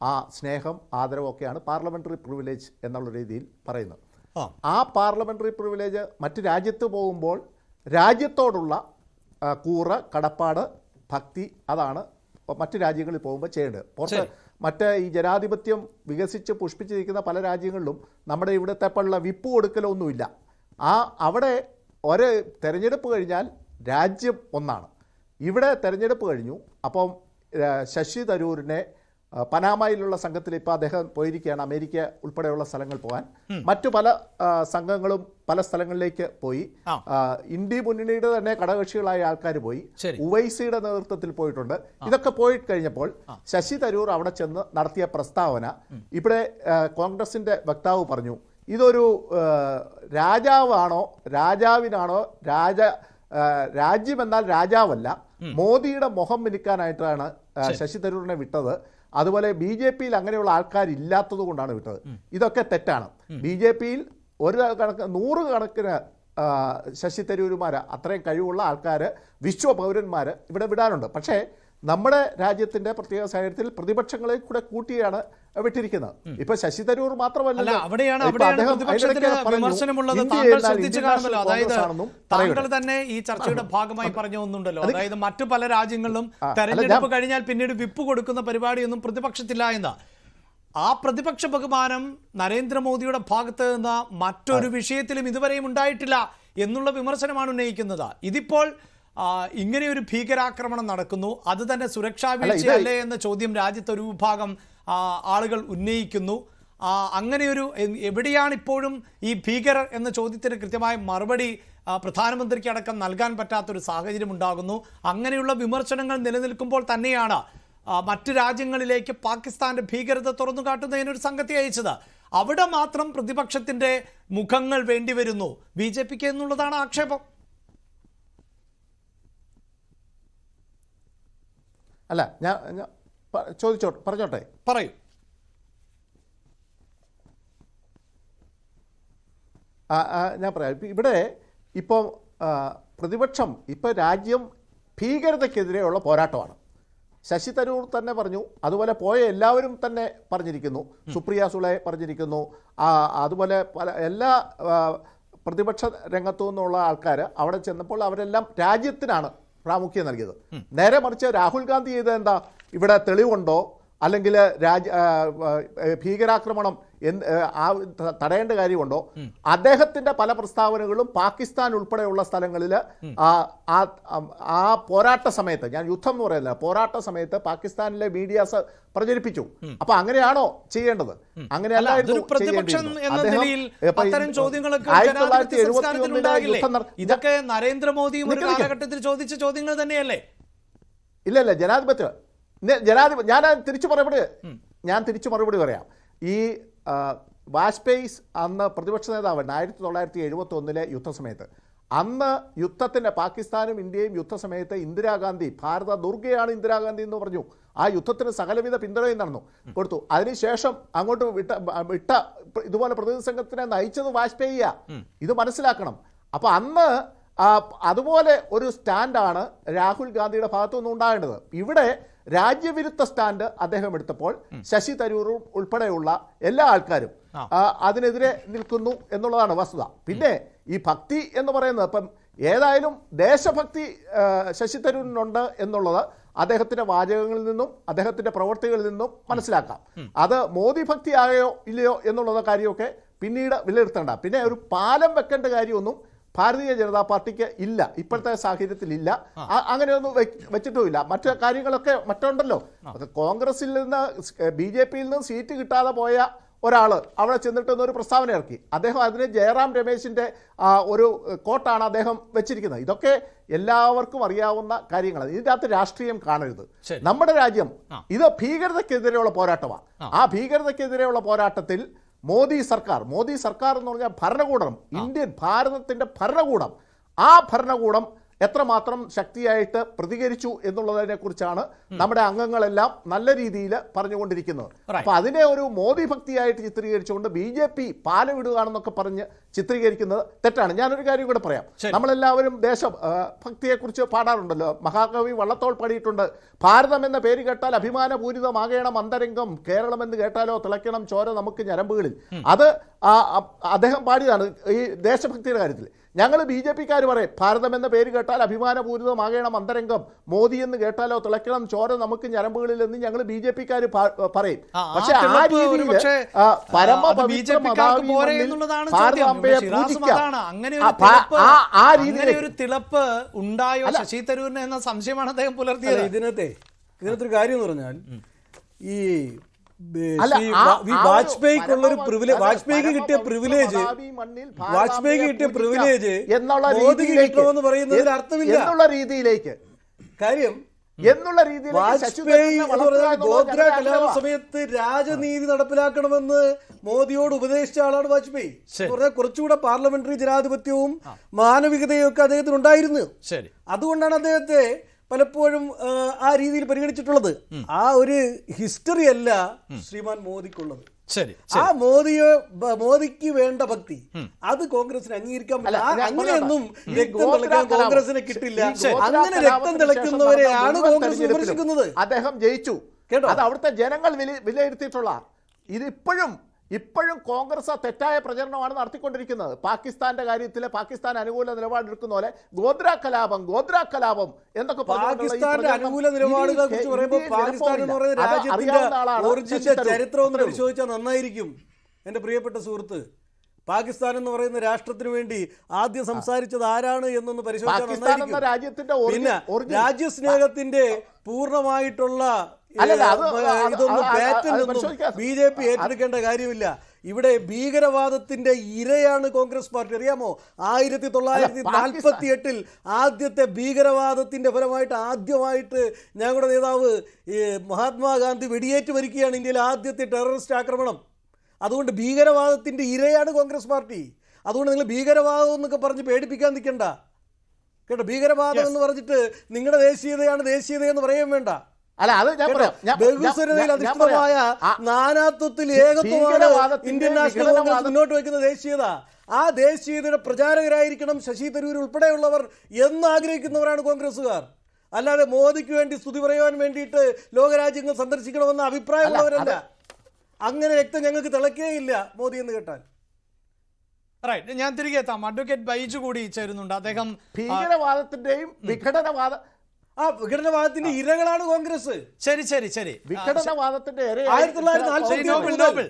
ആ സ്നേഹം, ആദരവൊക്കെയാണ് പാർലമെൻ്ററി പ്രിവിലേജ് എന്നുള്ള രീതിയിൽ പറയുന്നത്. ആ പാർലമെൻ്ററി പ്രിവിലേജ് മറ്റ് രാജ്യത്ത് പോകുമ്പോൾ രാജ്യത്തോടുള്ള കൂറ്, കടപ്പാട്, ഭക്തി, അതാണ് മറ്റ് രാജ്യങ്ങളിൽ പോകുമ്പോൾ ചെയ്യേണ്ടത്. മറ്റ് ഈ ജനാധിപത്യം വികസിച്ച് പുഷ്പിച്ചിരിക്കുന്ന പല രാജ്യങ്ങളിലും നമ്മുടെ ഇവിടുത്തെ പോലുള്ള വിപ്പ് കൊടുക്കലൊന്നുമില്ല. അവിടെ ഒരു തെരഞ്ഞെടുപ്പ് കഴിഞ്ഞാൽ രാജ്യം ഒന്നാണ്. ഇവിടെ തെരഞ്ഞെടുപ്പ് കഴിഞ്ഞു. അപ്പം ശശി തരൂരിനെ പനാമയിലുള്ള സംഘത്തിൽ ഇപ്പോൾ അദ്ദേഹം പോയിരിക്കുകയാണ്, അമേരിക്ക ഉൾപ്പെടെയുള്ള സ്ഥലങ്ങൾ പോകാൻ. മറ്റു പല സംഘങ്ങളും പല സ്ഥലങ്ങളിലേക്ക് പോയി. ഇന്ത്യ മുന്നണിയുടെ തന്നെ ഘടകകക്ഷികളായ ആൾക്കാർ പോയി. ഉവൈസിയുടെ നേതൃത്വത്തിൽ പോയിട്ടുണ്ട്. ഇതൊക്കെ പോയി കഴിഞ്ഞപ്പോൾ ശശി തരൂർ അവിടെ ചെന്ന് നടത്തിയ പ്രസ്താവന, ഇവിടെ കോൺഗ്രസിന്റെ വക്താവ് പറഞ്ഞു, ഇതൊരു രാജാവാണോ, രാജാവിനാണോ, രാജ്യമെന്നാൽ രാജാവല്ല, മോദിയുടെ മുഖം മിനുക്കാനായിട്ടാണ് ശശി തരൂരിനെ വിട്ടത്. അതുപോലെ BJPയിൽ അങ്ങനെയുള്ള ആൾക്കാരില്ലാത്തത് കൊണ്ടാണ് വിട്ടത്. ഇതൊക്കെ തെറ്റാണ്. BJPയിൽ ഒരു കണക്ക് 100 കണക്കിന് ശശി തരൂരുമാർ, അത്രയും കഴിവുള്ള ആൾക്കാർ, വിശ്വപൗരന്മാർ ഇവിടെ വിടാനുണ്ട്. പക്ഷേ നമ്മുടെ രാജ്യത്തിന്റെ പ്രത്യേക സാഹചര്യത്തിൽ പ്രതിപക്ഷങ്ങളെ കൂടെ കൂട്ടിയാണ് വിട്ടിരിക്കുന്നത്. ഇപ്പൊ ശശി തരൂർ മാത്രമല്ല, താങ്കൾ തന്നെ ഈ ചർച്ചയുടെ ഭാഗമായി പറഞ്ഞു ഒന്നുണ്ടല്ലോ, അതായത് മറ്റു പല രാജ്യങ്ങളിലും തെരഞ്ഞെടുപ്പ് കഴിഞ്ഞാൽ പിന്നീട് വിപ്പ് കൊടുക്കുന്ന പരിപാടിയൊന്നും പ്രതിപക്ഷത്തില്ല എന്ന്. ആ പ്രതിപക്ഷ ബഹുമാനം നരേന്ദ്രമോദിയുടെ ഭാഗത്ത് നിന്ന് മറ്റൊരു വിഷയത്തിലും ഇതുവരെയും ഉണ്ടായിട്ടില്ല എന്നുള്ള വിമർശനമാണ് ഉന്നയിക്കുന്നത്. ഇതിപ്പോൾ ഇങ്ങനെയൊരു ഭീകരാക്രമണം നടക്കുന്നു, അത് തന്നെ സുരക്ഷാ വീഴ്ചയല്ലേ എന്ന ചോദ്യം രാജ്യത്ത് ഒരു വിഭാഗം ആളുകൾ ഉന്നയിക്കുന്നു. അങ്ങനെയൊരു എവിടെയാണ് ഇപ്പോഴും ഈ ഭീകരർ എന്ന ചോദ്യത്തിന് കൃത്യമായ മറുപടി പ്രധാനമന്ത്രിക്ക് അടക്കം നൽകാൻ പറ്റാത്തൊരു സാഹചര്യം ഉണ്ടാകുന്നു. അങ്ങനെയുള്ള വിമർശനങ്ങൾ നിലനിൽക്കുമ്പോൾ തന്നെയാണ് മറ്റു രാജ്യങ്ങളിലേക്ക് പാകിസ്ഥാന്റെ ഭീകരത തുറന്നു കാട്ടുന്നതിനൊരു സംഘത്തെ അയച്ചത്. അവിടെ മാത്രം പ്രതിപക്ഷത്തിന്റെ മുഖങ്ങൾ വേണ്ടിവരുന്നു BJPക്ക് എന്നുള്ളതാണ് ആക്ഷേപം. അല്ല, ഞാൻ പറഞ്ഞോട്ടെ. പറയൂ. ഞാൻ പറയാം. ഇവിടെ ഇപ്പോൾ പ്രതിപക്ഷം, ഇപ്പോൾ രാജ്യം ഭീകരതയ്ക്കെതിരെയുള്ള പോരാട്ടമാണ്. ശശി തരൂർ തന്നെ പറഞ്ഞു, അതുപോലെ പോയ എല്ലാവരും തന്നെ പറഞ്ഞിരിക്കുന്നു, സുപ്രിയ സുളെ പറഞ്ഞിരിക്കുന്നു, അതുപോലെ എല്ലാ പ്രതിപക്ഷ രംഗത്തു നിന്നുള്ള ആൾക്കാർ അവിടെ ചെന്നപ്പോൾ അവരെല്ലാം രാജ്യത്തിനാണ് പ്രാമുഖ്യം നൽകിയത്. നേരെ മറിച്ച് രാഹുൽ ഗാന്ധി ചെയ്തത് എന്താ? ഇവിടെ തെളിവുണ്ടോ, അല്ലെങ്കിൽ ഭീകരാക്രമണം തടയേണ്ട കാര്യമുണ്ടോ? അദ്ദേഹത്തിന്റെ പല പ്രസ്താവനകളും പാകിസ്ഥാൻ ഉൾപ്പെടെയുള്ള സ്ഥലങ്ങളിൽ ആ പോരാട്ട സമയത്ത്, ഞാൻ യുദ്ധം എന്ന് പറയുന്നില്ല, പോരാട്ട സമയത്ത് പാകിസ്ഥാനിലെ മീഡിയാസ് പ്രചരിപ്പിച്ചു. അപ്പൊ അങ്ങനെയാണോ ചെയ്യേണ്ടത്? അങ്ങനെയല്ലായിരുന്നു ഇതൊക്കെ നരേന്ദ്രമോദിയും ഒരു കാലഘട്ടത്തിൽ ചോദിച്ച ചോദ്യങ്ങൾ തന്നെയല്ലേ? ഇല്ല, ജനാധിപത്യം ഞാൻ തിരിച്ചു മറുപടി പറയാം. ഈ വാജ്പേയി അന്ന് പ്രതിപക്ഷ നേതാവാണ് 1971 യുദ്ധസമയത്ത്. അന്ന് യുദ്ധത്തിന് പാകിസ്ഥാനും ഇന്ത്യയും യുദ്ധസമയത്ത് ഇന്ദിരാഗാന്ധി, ഭാരത ദുർഗയാണ് ഇന്ദിരാഗാന്ധി എന്ന് പറഞ്ഞു. ആ യുദ്ധത്തിന് സകലവിധ പിന്തുണയും നടന്നു കൊടുത്തു. അതിനുശേഷം അങ്ങോട്ട് വിട്ട ഇതുപോലെ പ്രതിനിധി സംഘത്തിനെ നയിച്ചത് വാജ്പേയിയാ. ഇത് മനസ്സിലാക്കണം. അപ്പൊ അന്ന് അതുപോലെ ഒരു സ്റ്റാൻഡാണ് രാഹുൽ ഗാന്ധിയുടെ ഭാഗത്തുനിന്ന് ഉണ്ടാകേണ്ടത്. ഇവിടെ രാജ്യവിരുദ്ധ സ്റ്റാൻഡ് അദ്ദേഹം എടുത്തപ്പോൾ ശശി തരൂരും ഉൾപ്പെടെയുള്ള എല്ലാ ആൾക്കാരും അതിനെതിരെ നിൽക്കുന്നു എന്നുള്ളതാണ് വസ്തുത. പിന്നെ ഈ ഭക്തി എന്ന് പറയുന്നത്, ഇപ്പം ഏതായാലും ദേശഭക്തി ശശി തരൂരിനുണ്ട് എന്നുള്ളത് അദ്ദേഹത്തിന്റെ വാചകങ്ങളിൽ നിന്നും അദ്ദേഹത്തിന്റെ പ്രവർത്തികളിൽ നിന്നും മനസ്സിലാക്കാം. അത് മോദി ഭക്തി ആയോ ഇല്ലയോ എന്നുള്ള കാര്യമൊക്കെ പിന്നീട് വിലയിരുത്തേണ്ട. പിന്നെ ഒരു പാലം വെക്കേണ്ട കാര്യമൊന്നും ഭാരതീയ ജനതാ പാർട്ടിക്ക് ഇല്ല, ഇപ്പോഴത്തെ സാഹചര്യത്തിൽ ഇല്ല. അങ്ങനെയൊന്നും വെച്ചിട്ടുമില്ല. മറ്റു കാര്യങ്ങളൊക്കെ മറ്റുണ്ടല്ലോ. കോൺഗ്രസിൽ നിന്ന് BJPയിൽ നിന്ന് സീറ്റ് കിട്ടാതെ പോയ ഒരാൾ അവിടെ ചെന്നിട്ട് ഒരു പ്രസ്താവന ഇറക്കി. അദ്ദേഹം അതിന് ജയറാം രമേശിൻ്റെ ഒരു കോട്ടാണ് അദ്ദേഹം വെച്ചിരിക്കുന്നത്. ഇതൊക്കെ എല്ലാവർക്കും അറിയാവുന്ന കാര്യങ്ങളാണ്. ഇതിൻ്റെ അകത്ത് രാഷ്ട്രീയം കാണരുത്. നമ്മുടെ രാജ്യം ഇത് ഭീകരതയ്ക്കെതിരെയുള്ള പോരാട്ടമാണ്. ആ ഭീകരതയ്ക്കെതിരെയുള്ള പോരാട്ടത്തിൽ മോദി സർക്കാർ എന്ന് പറഞ്ഞാൽ ഭരണകൂടം, ഭാരതത്തിൻ്റെ ഭരണകൂടം, ആ ഭരണകൂടം എത്രമാത്രം ശക്തിയായിട്ട് പ്രതികരിച്ചു എന്നുള്ളതിനെ കുറിച്ചാണ് നമ്മുടെ അംഗങ്ങളെല്ലാം നല്ല രീതിയിൽ പറഞ്ഞുകൊണ്ടിരിക്കുന്നത്. അപ്പൊ അതിനെ ഒരു മോദി ഭക്തിയായിട്ട് ചിത്രീകരിച്ചുകൊണ്ട് BJP പാലവിടുകയാണെന്നൊക്കെ പറഞ്ഞ് ചിത്രീകരിക്കുന്നത് തെറ്റാണ്. ഞാനൊരു കാര്യം കൂടെ പറയാം. നമ്മളെല്ലാവരും ദേശഭക്തിയെക്കുറിച്ച് പാടാറുണ്ടല്ലോ. മഹാകവി വള്ളത്തോൾ പാടിയിട്ടുണ്ട്, ഭാരതം എന്ന പേര് കേട്ടാൽ അഭിമാനപൂരിതമാകണം അന്തരംഗം, കേരളം എന്ന് കേട്ടാലോ തിളയ്ക്കണം ചോര നമുക്ക് ഞരമ്പുകളിൽ. അത് അദ്ദേഹം പാടിയതാണ് ഈ ദേശഭക്തിയുടെ കാര്യത്തിൽ. ഞങ്ങൾ BJP-ക്കാർ പറയും, ഭാരതം എന്ന പേര് കേട്ടാൽ അഭിമാനപൂരിതമാകണം അന്തരംഗം, മോദി എന്ന് കേട്ടാലോ തിളയ്ക്കണം ചോര നമുക്ക് ഞരമ്പുകളിൽ എന്ന് ഞങ്ങൾ BJP-ക്കാർ പറയും. പക്ഷെ ആ രീതിയിൽ ഒരു തിളപ്പ് ഉണ്ടായോ ശശി തരൂരിന് എന്ന സംശയമാണ് അദ്ദേഹം പുലർത്തിയത്. ഇതിനകത്തൊരു കാര്യം എന്ന് പറഞ്ഞാൽ ഈ വാജ്പേയിക്കുള്ളൊരു പ്രിവിലേജ്, വാജ്പേയിക്ക് കിട്ടിയ പ്രിവിലേജ് മോദിക്ക് കിട്ടണമെന്ന് പറയുന്നതിൽ അർത്ഥമില്ല എന്നുള്ള രീതിയിലേക്ക് കാര്യം. വാജ്പേയി എന്ന് പറഞ്ഞാൽ ഗോദ്ര കലാപ സമയത്ത് രാജനീതി നടപ്പിലാക്കണമെന്ന് മോദിയോട് ഉപദേശിച്ച ആളാണ് വാജ്പേയി. പറഞ്ഞാൽ കുറച്ചുകൂടെ പാർലമെന്ററി ജനാധിപത്യവും മാനവികതയും ഒക്കെ അദ്ദേഹത്തിന് ഉണ്ടായിരുന്നു. അതുകൊണ്ടാണ് അദ്ദേഹത്തെ പലപ്പോഴും ആ രീതിയിൽ പരിഗണിച്ചിട്ടുള്ളത്. ആ ഒരു ഹിസ്റ്ററി അല്ല ശ്രീമാൻ മോദിക്കുള്ളത്. ആ മോദിക്ക് വേണ്ട ഭക്തി അത് കോൺഗ്രസിന് അംഗീകരിക്കാൻ പറ്റില്ല. അങ്ങനെയൊന്നും രക്തം തിളക്കാൻ കോൺഗ്രസിന് കിട്ടില്ല. അങ്ങനെ രക്തം തിളക്കുന്നവരെയാണ് കോൺഗ്രസ് വിമർശിക്കുന്നത്. അദ്ദേഹം ജയിച്ചു കേട്ടോ, അത് അവിടുത്തെ ജനങ്ങൾ വിലയിരുത്തിയിട്ടുള്ള. ഇപ്പോഴും കോൺഗ്രസ് തെറ്റായ പ്രചരണമാണ് നടത്തിക്കൊണ്ടിരിക്കുന്നത്. പാകിസ്ഥാന്റെ കാര്യത്തിൽ പാകിസ്ഥാൻ അനുകൂല നിലപാടെടുക്കുന്ന പോലെ ഗോദ്ര കലാപം എന്നൊക്കെ പാകിസ്ഥാന്റെ അനുകൂല നിലപാടുകളെ കുറിച്ച് പറയുമ്പോൾ പാകിസ്ഥാൻ എന്ന് പറയുന്ന രാജ്യത്തിന്റെ ഒറിജിന്റെ ചരിത്രം ഒന്ന് പരിശോധിച്ചാൽ നന്നായിരിക്കും എന്റെ പ്രിയപ്പെട്ട സുഹൃത്ത്. പാകിസ്ഥാൻ എന്ന് പറയുന്ന രാഷ്ട്രത്തിന് വേണ്ടി ആദ്യം സംസാരിച്ചത് ആരാണ് എന്നൊന്ന് പരിശോധിച്ചാൽ നന്നായിരിക്കും. പിന്നെ രാജ്യസ്നേഹത്തിന്റെ പൂർണ്ണമായിട്ടുള്ള ഇതൊന്നും BJP ഏറ്റെടുക്കേണ്ട കാര്യമില്ല. ഇവിടെ ഭീകരവാദത്തിന്റെ ഇരയാണ് കോൺഗ്രസ് പാർട്ടി. അറിയാമോ, 1948 ആദ്യത്തെ ഭീകരവാദത്തിന്റെ ഫലമായിട്ട് ആദ്യമായിട്ട് ഞങ്ങളുടെ നേതാവ് മഹാത്മാഗാന്ധി വെടിയേറ്റ് മരിക്കുകയാണ്. ഇന്ത്യയിലെ ആദ്യത്തെ ടെററിസ്റ്റ് ആക്രമണം. അതുകൊണ്ട് ഭീകരവാദത്തിന്റെ ഇരയാണ് കോൺഗ്രസ് പാർട്ടി. അതുകൊണ്ട് നിങ്ങൾ ഭീകരവാദം എന്നൊക്കെ പറഞ്ഞ് പേടിപ്പിക്കാൻ നിൽക്കണ്ട കേട്ടോ. ഭീകരവാദം എന്ന് പറഞ്ഞിട്ട് നിങ്ങളുടെ ദേശീയതയെന്ന് പറയാൻ വേണ്ട. ബഹുസ്വരതയിൽ അധിഷ്ഠിതമായ നാനാത്വത്തിൽ ഏകത്വമാണ് ഇന്ത്യൻ നാഷണൽ കോൺഗ്രസ് മുന്നോട്ട് വയ്ക്കുന്ന ദേശീയത. ആ ദേശീയതയുടെ പ്രചാരകരായിരിക്കണം ശശി തരൂർ ഉൾപ്പെടെയുള്ളവർ എന്ന് ആഗ്രഹിക്കുന്നവരാണ് കോൺഗ്രസുകാർ. അല്ലാതെ മോദിക്ക് വേണ്ടി സ്തുതി പറയാൻ വേണ്ടിയിട്ട് ലോകരാജ്യങ്ങൾ സന്ദർശിക്കണമെന്ന അഭിപ്രായമുള്ളവരല്ല. അങ്ങനെ രക്തം ഞങ്ങൾക്ക് തിളക്കേയില്ല മോദി എന്ന് കേട്ടാൽ. ഞാൻ തിരികെ എത്താം. അഡ്വക്കേറ്റ് ബൈജു കൂടി ചേരുന്നുണ്ട്. അദ്ദേഹം ഭീകരവാദത്തിന്റെയും വിഘടനവാദത്തിന്റെ ഇരകളാണ് കോൺഗ്രസ്. ശരി വിഘടനവാദത്തിന്റെ 1940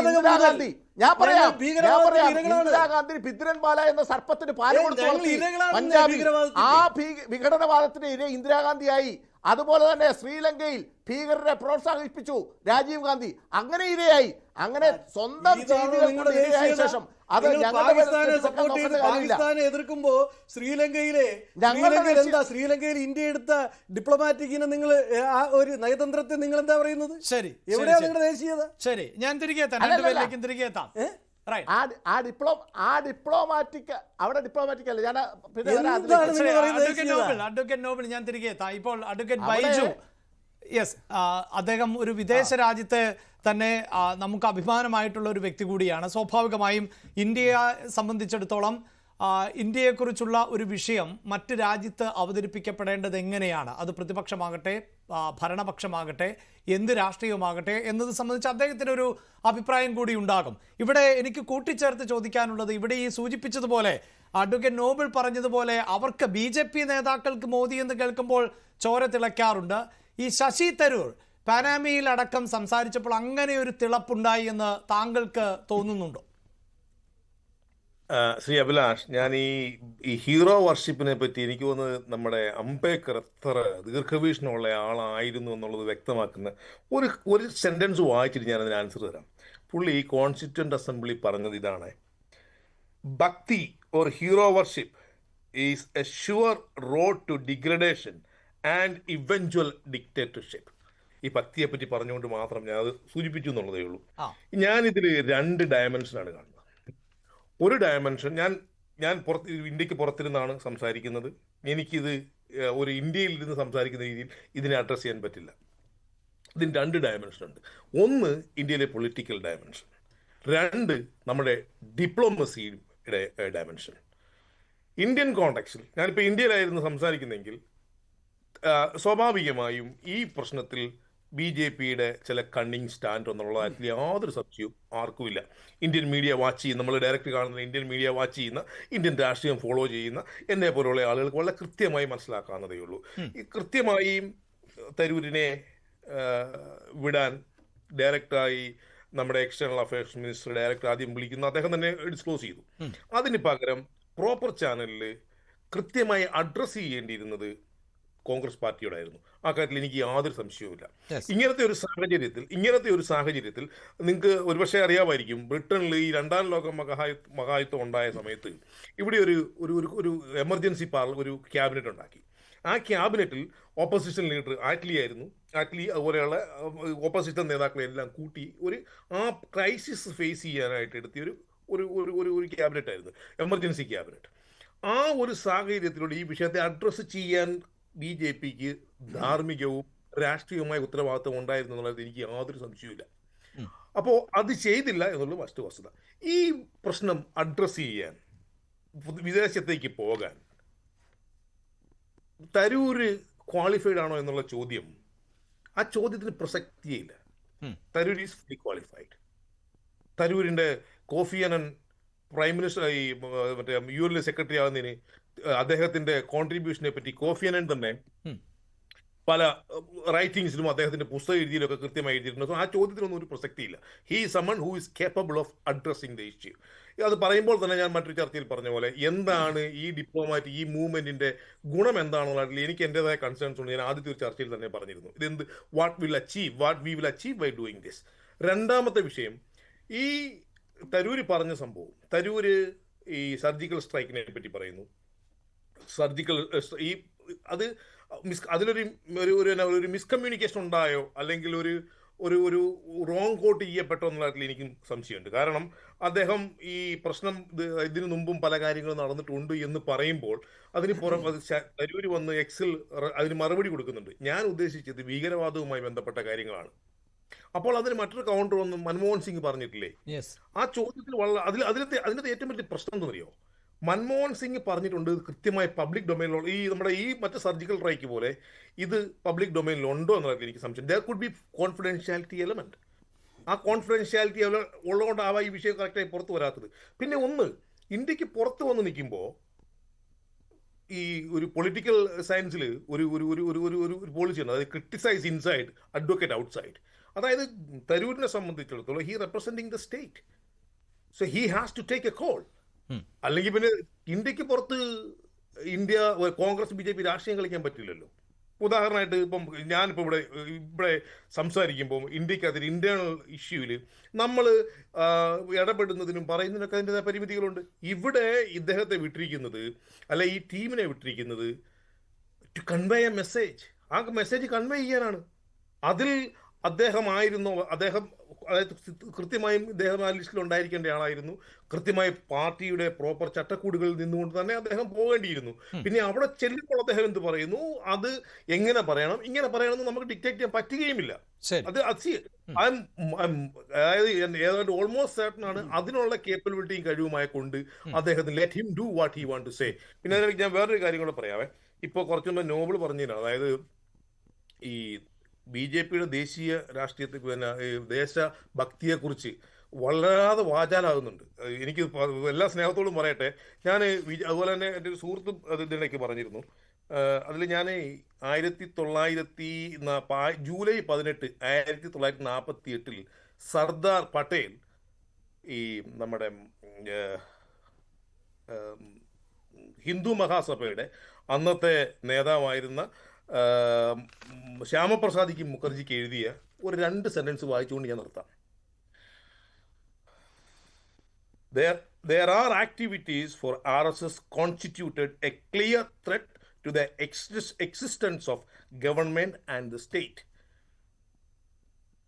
ഇന്ദിരാഗാന്ധി. ഞാൻ പറയാം, ഇന്ദിരാഗാന്ധി ഭിദ്രൻവാല എന്ന സർപ്പത്തിന് പാല് കൊടുത്തു പഞ്ചാബിൽ. ആ വിഘടനവാദത്തിന്റെ ഇര ഇന്ദിരാഗാന്ധിയായി. അതുപോലെ തന്നെ ശ്രീലങ്കയിൽ ഭീകരരെ പ്രോത്സാഹിപ്പിച്ചു രാജീവ് ഗാന്ധി. അങ്ങനെ ഇരയായി. അങ്ങനെ സ്വന്തം ശേഷം അത് പാകിസ്ഥാനെ എതിർക്കുമ്പോ ശ്രീലങ്കയിൽ ഇന്ത്യ എടുത്ത ഡിപ്ലോമാറ്റിക്കിനെ നിങ്ങൾ ഒരു നയതന്ത്രത്തെ നിങ്ങൾ എന്താ പറയുന്നത്? ശരി, എവിടെയാണ് നിങ്ങളുടെ ദേശീയത? ശരി, ഞാൻ തിരികെ എത്താം. ഡിപ്ലോമാറ്റിക് അവിടെ ഡിപ്ലോമാറ്റിക് അല്ല. ഞാൻ അഡ്വക്കേറ്റ് നോബിൾ ഞാൻ തിരികെ എത്താം. ഇപ്പോൾ അഡ്വക്കേറ്റ് ബൈജു, അദ്ദേഹം ഒരു വിദേശ രാജ്യത്തെ തന്നെ നമുക്ക് അഭിമാനമായിട്ടുള്ള ഒരു വ്യക്തി കൂടിയാണ്. സ്വാഭാവികമായും ഇന്ത്യയെ സംബന്ധിച്ചിടത്തോളം ഇന്ത്യയെക്കുറിച്ചുള്ള ഒരു വിഷയം മറ്റ് രാജ്യത്ത് അവതരിപ്പിക്കപ്പെടേണ്ടത് എങ്ങനെയാണ്, അത് പ്രതിപക്ഷമാകട്ടെ ഭരണപക്ഷമാകട്ടെ എന്ത് രാഷ്ട്രീയമാകട്ടെ എന്നത് സംബന്ധിച്ച് അദ്ദേഹത്തിന് ഒരു അഭിപ്രായം കൂടി ഉണ്ടാകും. ഇവിടെ എനിക്ക് കൂട്ടിച്ചേർത്ത് ചോദിക്കാനുള്ളത്, ഇവിടെ ഈ സൂചിപ്പിച്ചതുപോലെ അഡ്വക്കേറ്റ് നോബിൾ പറഞ്ഞതുപോലെ അവർക്ക് BJP നേതാക്കൾക്ക് മോദി എന്ന് കേൾക്കുമ്പോൾ ചോര തിളയ്ക്കാറുണ്ട്. ഈ ശശി തരൂർ പാനാമയിൽ അടക്കം സംസാരിച്ചപ്പോൾ അങ്ങനെ ഒരു തിളപ്പുണ്ടായി എന്ന് താങ്കൾക്ക് തോന്നുന്നുണ്ടോ? ശ്രീ അഭിലാഷ്, ഞാൻ ഈ ഹീറോ വർഷിപ്പിനെ പറ്റി എനിക്ക് തോന്നുന്നത് നമ്മുടെ അംബേദ്കർ എത്ര ദീർഘവീക്ഷണമുള്ള ആളായിരുന്നു എന്നുള്ളത് വ്യക്തമാക്കുന്ന ഒരു ഒരു സെന്റൻസ് വായിച്ചിട്ട് ഞാൻ അതിന് ആൻസർ തരാം. പുള്ളി കോൺസ്റ്റിറ്റ്യൂന്റ് അസംബ്ലി പറഞ്ഞത് ഇതാണ്: bhakti or hero worship is a sure road to degradation and eventual dictatorship. ഈ ഭക്തിയെ പറ്റി പറഞ്ഞുകൊണ്ട് മാത്രം ഞാൻ അത് സൂചിപ്പിച്ചു എന്നുള്ളതേ ഉള്ളൂ. ഞാനിതിൽ 2 ഡയമെൻഷനാണ് കാണുന്നത്. ഒരു ഡയമെൻഷൻ, ഞാൻ ഇന്ത്യക്ക് പുറത്തിരുന്നാണ് സംസാരിക്കുന്നത്. എനിക്കിത് ഒരു ഇന്ത്യയിൽ ഇരുന്ന് സംസാരിക്കുന്ന രീതിയിൽ ഇതിനെ അഡ്രസ്സ് ചെയ്യാൻ പറ്റില്ല. ഇതിന് 2 ഡയമെൻഷൻ ഉണ്ട്. ഒന്ന് ഇന്ത്യയിലെ പൊളിറ്റിക്കൽ ഡയമെൻഷൻ, 2 നമ്മുടെ ഡിപ്ലോമസിയുടെ ഡയമെൻഷൻ. ഇന്ത്യൻ കോണ്ടെക്സ്റ്റിൽ ഞാനിപ്പോൾ ഇന്ത്യയിലായിരുന്നു സംസാരിക്കുന്നെങ്കിൽ സ്വാഭാവികമായും ഈ പ്രശ്നത്തിൽ BJPയുടെ ചില കണ്ണിങ് സ്റ്റാൻഡ് എന്നുള്ള കാര്യത്തിൽ യാതൊരു സംശയവും ആർക്കുമില്ല. ഇന്ത്യൻ മീഡിയ വാച്ച് ചെയ്യുന്ന, നമ്മൾ ഡയറക്റ്റ് കാണുന്ന ഇന്ത്യൻ മീഡിയ വാച്ച് ചെയ്യുന്ന, ഇന്ത്യൻ രാഷ്ട്രീയം ഫോളോ ചെയ്യുന്ന എന്നെ പോലുള്ള ആളുകൾക്ക് വളരെ കൃത്യമായി മനസ്സിലാക്കാവുന്നതേ ഉള്ളൂ. ഈ കൃത്യമായി തരൂരിനെ വിടാൻ ഡയറക്റ്റായി നമ്മുടെ എക്സ്റ്റേണൽ അഫയേഴ്സ് മിനിസ്റ്റർ ഡയറക്റ്റ് ആദ്യം വിളിക്കുന്നു, അദ്ദേഹം തന്നെ ഡിസ്ക്ലോസ് ചെയ്തു. അതിന് പകരം പ്രോപ്പർ ചാനലിൽ കൃത്യമായി അഡ്രസ്സ് ചെയ്യേണ്ടിയിരുന്നത് കോൺഗ്രസ് പാർട്ടിയോടായിരുന്നു. ആ കാര്യത്തിൽ എനിക്ക് യാതൊരു സംശയവുമില്ല. ഇങ്ങനത്തെ ഒരു സാഹചര്യത്തിൽ നിങ്ങൾക്ക് ഒരുപക്ഷെ അറിയാമായിരിക്കും, ബ്രിട്ടനിൽ ഈ 2ാം ലോക മഹായുദ്ധം ഉണ്ടായ സമയത്ത് ഇവിടെ ഒരു എമർജൻസി ഒരു ക്യാബിനറ്റ് ഉണ്ടാക്കി. ആ ക്യാബിനറ്റിൽ ഓപ്പോസിഷൻ ലീഡർ ആറ്റ്ലി ആയിരുന്നു. ആറ്റ്ലി അതുപോലെയുള്ള ഓപ്പോസിഷൻ നേതാക്കളെല്ലാം കൂട്ടി ആ ക്രൈസിസ് ഫേസ് ചെയ്യാനായിട്ട് എടുത്തിയ ഒരു ക്യാബിനറ്റ് ആയിരുന്നു, എമർജൻസി ക്യാബിനറ്റ്. ആ ഒരു സാഹചര്യത്തിലൂടെ ഈ വിഷയത്തെ അഡ്രസ്സ് ചെയ്യാൻ BJPക്ക് ധാർമ്മികവും രാഷ്ട്രീയവുമായ ഉത്തരവാദിത്വം ഉണ്ടായിരുന്നു എന്നുള്ളത് എനിക്ക് യാതൊരു സംശയവുമില്ല. അപ്പോൾ അത് ചെയ്തില്ല എന്നുള്ളത് വസ്തുത. ഈ പ്രശ്നം അഡ്രസ്സ് ചെയ്യാൻ, വിദേശത്തേക്ക് പോകാൻ തരൂര് ക്വാളിഫൈഡ് ആണോ എന്നുള്ള ചോദ്യം, ആ ചോദ്യത്തിന് പ്രസക്തിയില്ല. Tharoor is fully qualified. തരൂരിന്റെ കോഫി അനൻ പ്രൈം മിനിസ്റ്റർ മറ്റേ UN സെക്രട്ടറി ആകുന്നതിന് അദ്ദേഹത്തിന്റെ കോൺട്രിബ്യൂഷനെ പറ്റി കോഫി അനൻ തന്നെ പല റൈറ്റിംഗ്സിലും അദ്ദേഹത്തിന്റെ പുസ്തകം എഴുതിയിലൊക്കെ കൃത്യമായി എഴുതിയിട്ടുണ്ട്. സോ ആ ചോദ്യത്തിനൊന്നും ഒരു പ്രസക്തിയില്ല. He is someone who is capable of addressing the issue. അത് പറയുമ്പോൾ തന്നെ ഞാൻ മറ്റൊരു ചർച്ചയിൽ പറഞ്ഞ പോലെ എന്താണ് ഈ ഡിപ്ലോമാറ്റ്, ഈ മൂവ്മെന്റിന്റെ ഗുണം എന്താണെന്നുള്ളതിൽ എനിക്ക് എന്റേതായ കൺസേൺസ് ഉണ്ട്. ഞാൻ ആദ്യത്തെ ഒരു ചർച്ചയിൽ തന്നെ പറഞ്ഞിരുന്നു, ഇതെന്ത് what we will achieve by doing this. രണ്ടാമത്തെ വിഷയം, ഈ തരൂര് പറഞ്ഞ സംഭവം, തരൂര് ഈ സർജിക്കൽ സ്ട്രൈക്കിനെ പറ്റി പറയുന്നു. സർജിക്കൽ ഈ അതിലൊരു മിസ്കമ്മ്യൂണിക്കേഷൻ ഉണ്ടായോ, അല്ലെങ്കിൽ ഒരു റോങ് കോട്ട് ചെയ്യപ്പെട്ടോ എന്നുള്ളതിൽ എനിക്കും സംശയമുണ്ട്. കാരണം അദ്ദേഹം ഈ പ്രശ്നം ഇതിനു മുമ്പും പല കാര്യങ്ങളും നടന്നിട്ടുണ്ട് എന്ന് പറയുമ്പോൾ അതിന് തരൂര് വന്ന് എക്സിൽ അതിന് മറുപടി കൊടുക്കുന്നുണ്ട്. ഞാൻ ഉദ്ദേശിച്ചത് ഭീകരവാദവുമായി ബന്ധപ്പെട്ട കാര്യങ്ങളാണ്. അപ്പോൾ അതിന് മറ്റൊരു കൗണ്ടർ ഒന്നും മൻമോഹൻ സിംഗ് പറഞ്ഞിട്ടില്ലേ? ആ ചോദ്യത്തിൽ അതിനകത്ത് ഏറ്റവും വലിയ പ്രശ്നം എന്ന് പറയുമോ, മൻമോഹൻ സിംഗ് പറഞ്ഞിട്ടുണ്ട് കൃത്യമായി പബ്ലിക് ഡൊമൈനിലുള്ള നമ്മുടെ ഈ മറ്റേ സർജിക്കൽ സ്ട്രൈക്ക് പോലെ ഇത് പബ്ലിക് ഡൊമൈനിൽ ഉണ്ടോ എന്നുള്ളത് എനിക്ക് സംശയം. There could be confidentiality element. ആ കോൺഫിഡൻഷ്യാലിറ്റി ഉള്ളതുകൊണ്ടാവാം ഈ വിഷയം കറക്റ്റായി പുറത്തു വരാത്തത്. പിന്നെ ഒന്ന്, ഇന്ത്യക്ക് പുറത്ത് വന്ന് നിൽക്കുമ്പോൾ ഈ ഒരു പൊളിറ്റിക്കൽ സയൻസിൽ ഒരു പോളിസി ഉണ്ട്, അതായത് ക്രിട്ടിസൈസ് ഇൻസൈഡ്, അഡ്വക്കേറ്റ് ഔട്ട്സൈഡ്. അതായത് തരൂരിനെ സംബന്ധിച്ചിടത്തോളം he representing the state, so he has to take a call. അല്ലെങ്കിൽ പിന്നെ ഇന്ത്യക്ക് പുറത്ത് കോൺഗ്രസ് BJP രാഷ്ട്രീയം കളിക്കാൻ പറ്റില്ലല്ലോ. ഉദാഹരണമായിട്ട് ഞാനിപ്പോൾ ഇവിടെ സംസാരിക്കുമ്പോൾ ഇന്ത്യക്കകത്ത് ഇന്റേണൽ ഇഷ്യൂവിൽ നമ്മൾ ഇടപെടുന്നതിനും പറയുന്നതിനൊക്കെ അതിൻ്റെതായ പരിമിതികളുണ്ട്. ഇവിടെ ഇദ്ദേഹത്തെ വിട്ടിരിക്കുന്നത്, അല്ല ഈ ടീമിനെ വിട്ടിരിക്കുന്നത് ടു കൺവേ എ മെസ്സേജ്. ആ മെസ്സേജ് കൺവേ ചെയ്യാനാണ്. അതിൽ അദ്ദേഹം അതായത് കൃത്യമായും ഇദ്ദേഹം ആ ലിസ്റ്റിൽ ഉണ്ടായിരിക്കേണ്ട ആളായിരുന്നു. കൃത്യമായി പാർട്ടിയുടെ പ്രോപ്പർ ചട്ടക്കൂടുകളിൽ നിന്നുകൊണ്ട് തന്നെ അദ്ദേഹം പോകേണ്ടിയിരുന്നു. പിന്നെ അവിടെ ചെല്ലുമ്പോൾ അദ്ദേഹം എന്ത് പറയുന്നു, അത് എങ്ങനെ പറയണം, ഇങ്ങനെ പറയണമെന്ന് നമുക്ക് ഡിക്റ്റേറ്റ് ചെയ്യാൻ പറ്റുകയുമില്ല. അതായത് ഏതാണ്ട് ഓൾമോസ്റ്റ് സർട്ടൻ ആണ് അതിനുള്ള കേപ്പബിലിറ്റിയും കഴിവുമായ കൊണ്ട് അദ്ദേഹത്തിന് let him do what he want to say. പിന്നെ ഞാൻ വേറൊരു കാര്യം കൂടെ പറയാവേ. ഇപ്പോൾ കുറച്ചു മുമ്പ് നോബൽ പറഞ്ഞതിനാണ്, അതായത് ഈ BJPയുടെ ദേശീയ രാഷ്ട്രീയത്തെ ദേശഭക്തിയെക്കുറിച്ച് വല്ലാതെ വാചാലാകുന്നുണ്ട്. എനിക്ക് എല്ലാ സ്നേഹത്തോടും പറയട്ടെ, ഞാൻ അതുപോലെ തന്നെ എൻ്റെ ഒരു സുഹൃത്തും ഇതിനിടയ്ക്ക് പറഞ്ഞിരുന്നു. അതിൽ ഞാൻ ജൂലൈ 18, 1948 സർദാർ പട്ടേൽ ഈ നമ്മുടെ ഹിന്ദു മഹാസഭയുടെ അന്നത്തെ നേതാവായിരുന്ന ശ്യാമപ്രസാദിക്ക് മുഖർജിക്ക് എഴുതിയ ഒരു 2 സെന്റൻസ് വായിച്ചുകൊണ്ട് ഞാൻ നിർത്താം. There are activities for RSS constituted a clear threat to the existence of government and the state.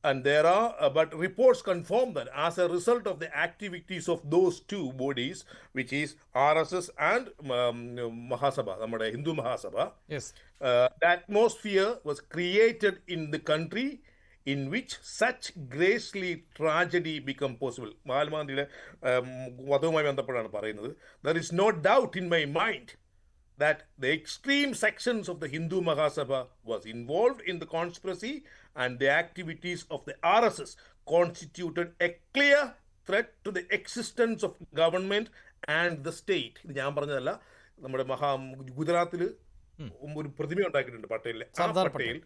And there are, but reports confirm that as a result of the activities of those two bodies, which is RSS and Mahasabha, നമ്മുടെ Hindu Mahasabha, the atmosphere was created in the country in which such ghastly tragedy become possible. മഹാത്മാഗാന്ധിയുടെ വധവുമായി ബന്ധപ്പെട്ടാണ് പറയുന്നത്. There is no doubt in my mind that the extreme sections of the Hindu Mahasabha was involved in the conspiracy and the activities of the RSS constituted a clear threat to the existence of government and the state. ഇത് ഞാൻ പറഞ്ഞതല്ല, നമ്മുടെ ഗുജറാത്തിൽ ഒരു പ്രതിമ ഉണ്ടാക്കിയിട്ടുണ്ട് പട്ടേലിലെ. ആ പട്ടേൽ